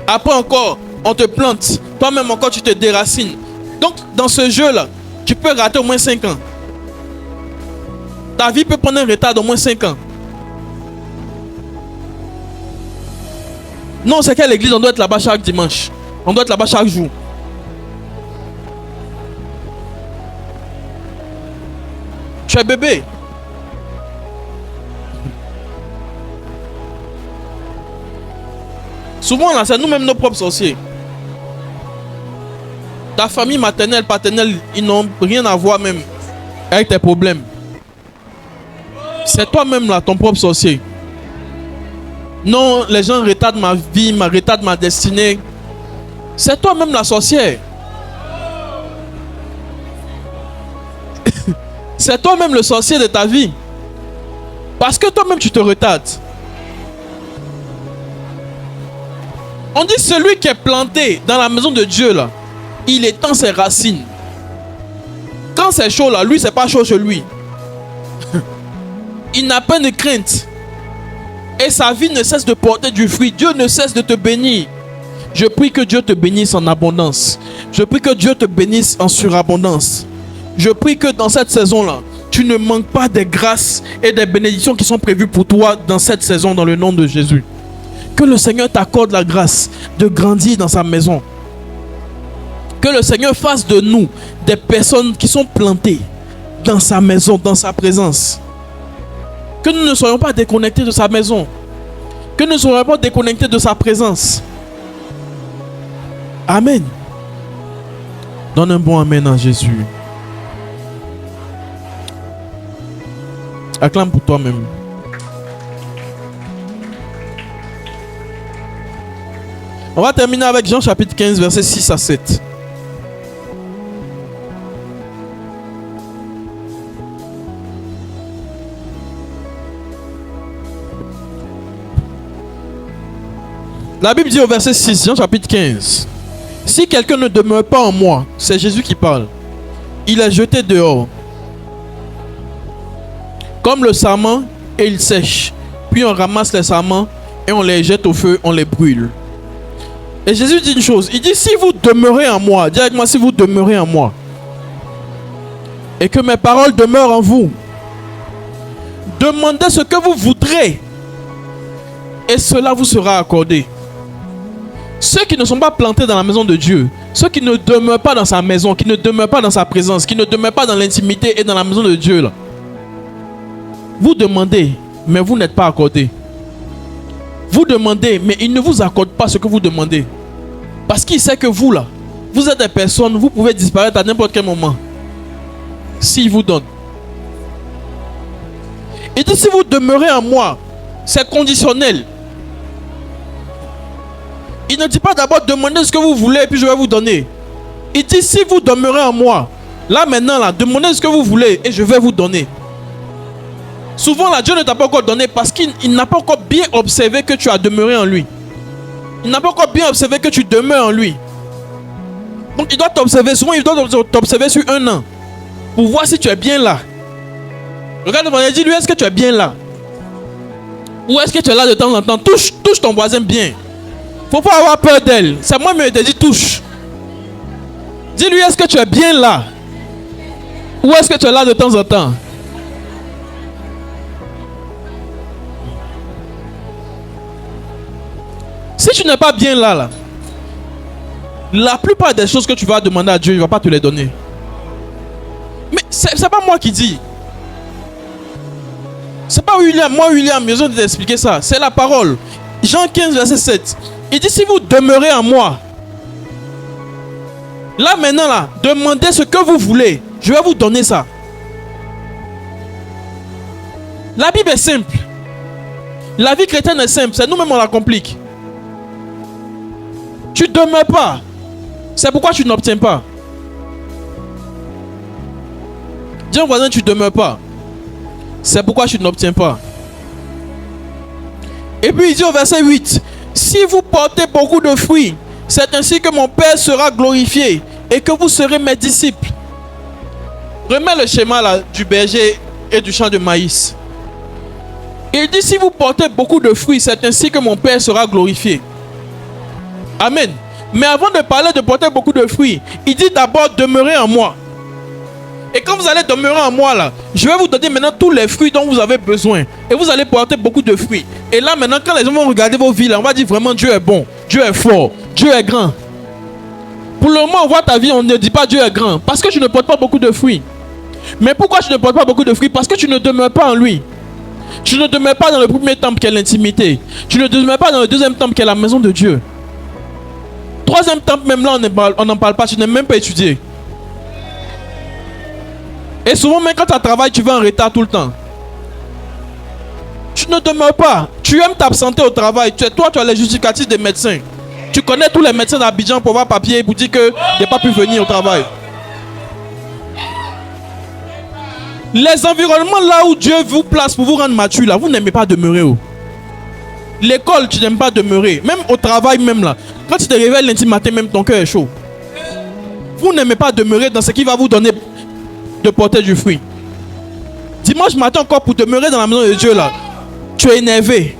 Après encore, on te plante. Toi-même encore tu te déracines. Donc dans ce jeu-là, tu peux rater au moins 5 ans. Ta vie peut prendre un retard d'au moins 5 ans. Non, c'est qu'à l'église, on doit être là-bas chaque dimanche. On doit être là-bas chaque jour. Tu es bébé. Souvent, là, c'est nous-mêmes nos propres sorciers. Ta famille maternelle, paternelle, ils n'ont rien à voir même avec tes problèmes. C'est toi-même là, ton propre sorcier. Non, les gens retardent ma vie, retardent ma destinée. C'est toi-même la sorcière. C'est toi-même le sorcier de ta vie. Parce que toi-même tu te retardes. On dit celui qui est planté dans la maison de Dieu là, il étend ses racines. Quand c'est chaud là, lui c'est pas chaud chez lui. Il n'a pas de crainte. Et sa vie ne cesse de porter du fruit. Dieu ne cesse de te bénir. Je prie que Dieu te bénisse en abondance. Je prie que Dieu te bénisse en surabondance. Je prie que dans cette saison-là, tu ne manques pas des grâces et des bénédictions qui sont prévues pour toi dans cette saison, dans le nom de Jésus. Que le Seigneur t'accorde la grâce de grandir dans sa maison. Que le Seigneur fasse de nous des personnes qui sont plantées dans sa maison, dans sa présence. Que nous ne soyons pas déconnectés de sa maison. Que nous ne soyons pas déconnectés de sa présence. Amen. Donne un bon amen à Jésus. Acclame pour toi-même. On va terminer avec Jean chapitre 15, versets 6 à 7. La Bible dit au verset 6, Jean chapitre 15. Si quelqu'un ne demeure pas en moi, c'est Jésus qui parle, il est jeté dehors comme le sarment et il sèche. Puis on ramasse les sarments et on les jette au feu, on les brûle. Et Jésus dit une chose, il dit si vous demeurez en moi, dis avec moi si vous demeurez en moi, et que mes paroles demeurent en vous, demandez ce que vous voudrez et cela vous sera accordé. Ceux qui ne sont pas plantés dans la maison de Dieu, ceux qui ne demeurent pas dans sa maison, qui ne demeurent pas dans sa présence, qui ne demeurent pas dans l'intimité et dans la maison de Dieu, là, vous demandez, mais vous n'êtes pas accordé. Vous demandez, mais il ne vous accorde pas ce que vous demandez. Parce qu'il sait que vous, là, vous êtes des personnes, vous pouvez disparaître à n'importe quel moment. S'il vous donne. Il dit, si vous demeurez en moi, c'est conditionnel. Il ne dit pas d'abord demandez ce que vous voulez et puis je vais vous donner. Il dit si vous demeurez en moi, là maintenant, là, demandez ce que vous voulez et je vais vous donner. Souvent là, Dieu ne t'a pas encore donné parce qu'il n'a pas encore bien observé que tu as demeuré en lui. Il n'a pas encore bien observé que tu demeures en lui. Donc il doit t'observer, souvent il doit t'observer sur 1 an pour voir si tu es bien là. Regarde devant lui, dis-lui est-ce que tu es bien là? Ou est-ce que tu es là de temps en temps? Touche ton voisin bien. Faut pas avoir peur d'elle. C'est moi qui te dis touche. Dis-lui est-ce que tu es bien là? Ou est-ce que tu es là de temps en temps? Si tu n'es pas bien là, la plupart des choses que tu vas demander à Dieu, il ne va pas te les donner. Mais c'est pas moi qui dis. C'est pas William. Moi, William, j'ai besoin de t'expliquer ça. C'est la parole. Jean 15, verset 7. Il dit, si vous demeurez en moi, là maintenant, là, demandez ce que vous voulez. Je vais vous donner ça. La Bible est simple. La vie chrétienne est simple. C'est nous-mêmes on la complique. Tu ne demeures pas. C'est pourquoi tu n'obtiens pas. Dis au voisin, tu ne demeures pas. C'est pourquoi tu n'obtiens pas. Et puis il dit au verset 8, si vous portez beaucoup de fruits, c'est ainsi que mon Père sera glorifié et que vous serez mes disciples. Remets le schéma là, du berger et du champ de maïs. Il dit, si vous portez beaucoup de fruits, c'est ainsi que mon Père sera glorifié. Amen. Mais avant de parler de porter beaucoup de fruits, il dit d'abord demeurez en moi. Et quand vous allez demeurer en moi là, je vais vous donner maintenant tous les fruits dont vous avez besoin. Et vous allez porter beaucoup de fruits. Et là maintenant, quand les gens vont regarder vos vies là, on va dire vraiment Dieu est bon, Dieu est fort, Dieu est grand. Pour le moment, on voit ta vie, on ne dit pas Dieu est grand. Parce que tu ne portes pas beaucoup de fruits. Mais pourquoi tu ne portes pas beaucoup de fruits? Parce que tu ne demeures pas en lui. Tu ne demeures pas dans le premier temple qui est l'intimité. Tu ne demeures pas dans le deuxième temple qui est la maison de Dieu. Troisième temple, même là, on n'en parle pas. Tu n'es même pas étudié. Et souvent, même quand tu travailles, tu vas en retard tout le temps. Tu ne demeures pas. Tu aimes t'absenter au travail. Toi, tu as les justificatifs des médecins. Tu connais tous les médecins d'Abidjan pour avoir papier et pour dire que tu n'as pas pu venir au travail. Les environnements là où Dieu vous place pour vous rendre mature, là, vous n'aimez pas demeurer. Oh. L'école, tu n'aimes pas demeurer. Même au travail, même là. Quand tu te réveilles lundi matin, même ton cœur est chaud. Vous n'aimez pas demeurer dans ce qui va vous donner de porter du fruit. Dimanche matin encore pour demeurer dans la maison de Dieu là. Tu es énervé.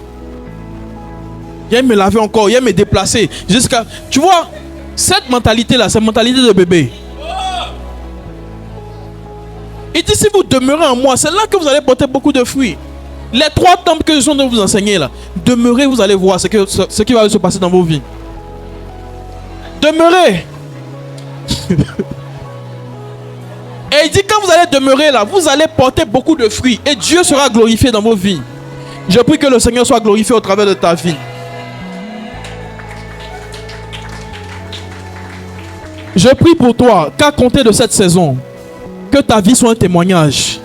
Il aime me laver encore, il aime me déplacer. Jusqu'à. Tu vois, cette mentalité là, c'est une mentalité de bébé. Il dit si vous demeurez en moi, c'est là que vous allez porter beaucoup de fruits. Les 3 temples que je suis en train de vous enseigner là, demeurez, vous allez voir ce qui va se passer dans vos vies. Demeurez. Et il dit quand vous allez demeurer là, vous allez porter beaucoup de fruits et Dieu sera glorifié dans vos vies. Je prie que le Seigneur soit glorifié au travers de ta vie. Je prie pour toi qu'à compter de cette saison, que ta vie soit un témoignage.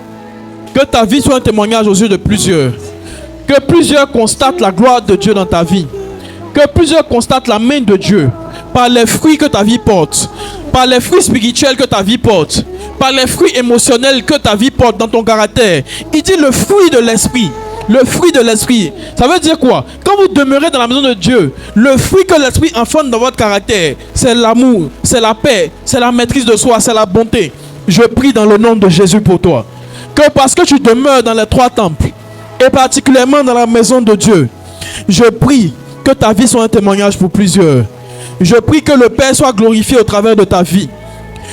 Que ta vie soit un témoignage aux yeux de plusieurs. Que plusieurs constatent la gloire de Dieu dans ta vie. Que plusieurs constatent la main de Dieu. Par les fruits que ta vie porte. Par les fruits spirituels que ta vie porte. Par les fruits émotionnels que ta vie porte dans ton caractère. Il dit le fruit de l'esprit. Le fruit de l'esprit. Ça veut dire quoi? Quand vous demeurez dans la maison de Dieu, le fruit que l'esprit enfante dans votre caractère, c'est l'amour, c'est la paix, c'est la maîtrise de soi, c'est la bonté. Je prie dans le nom de Jésus pour toi. Que parce que tu demeures dans les 3 temples, et particulièrement dans la maison de Dieu, je prie que ta vie soit un témoignage pour plusieurs. Je prie que le Père soit glorifié au travers de ta vie.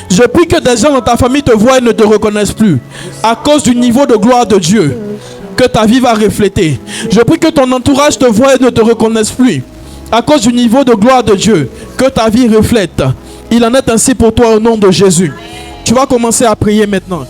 Je prie que des gens dans ta famille te voient et ne te reconnaissent plus. À cause du niveau de gloire de Dieu que ta vie va refléter. Je prie que ton entourage te voie et ne te reconnaisse plus. À cause du niveau de gloire de Dieu que ta vie reflète. Il en est ainsi pour toi au nom de Jésus. Tu vas commencer à prier maintenant.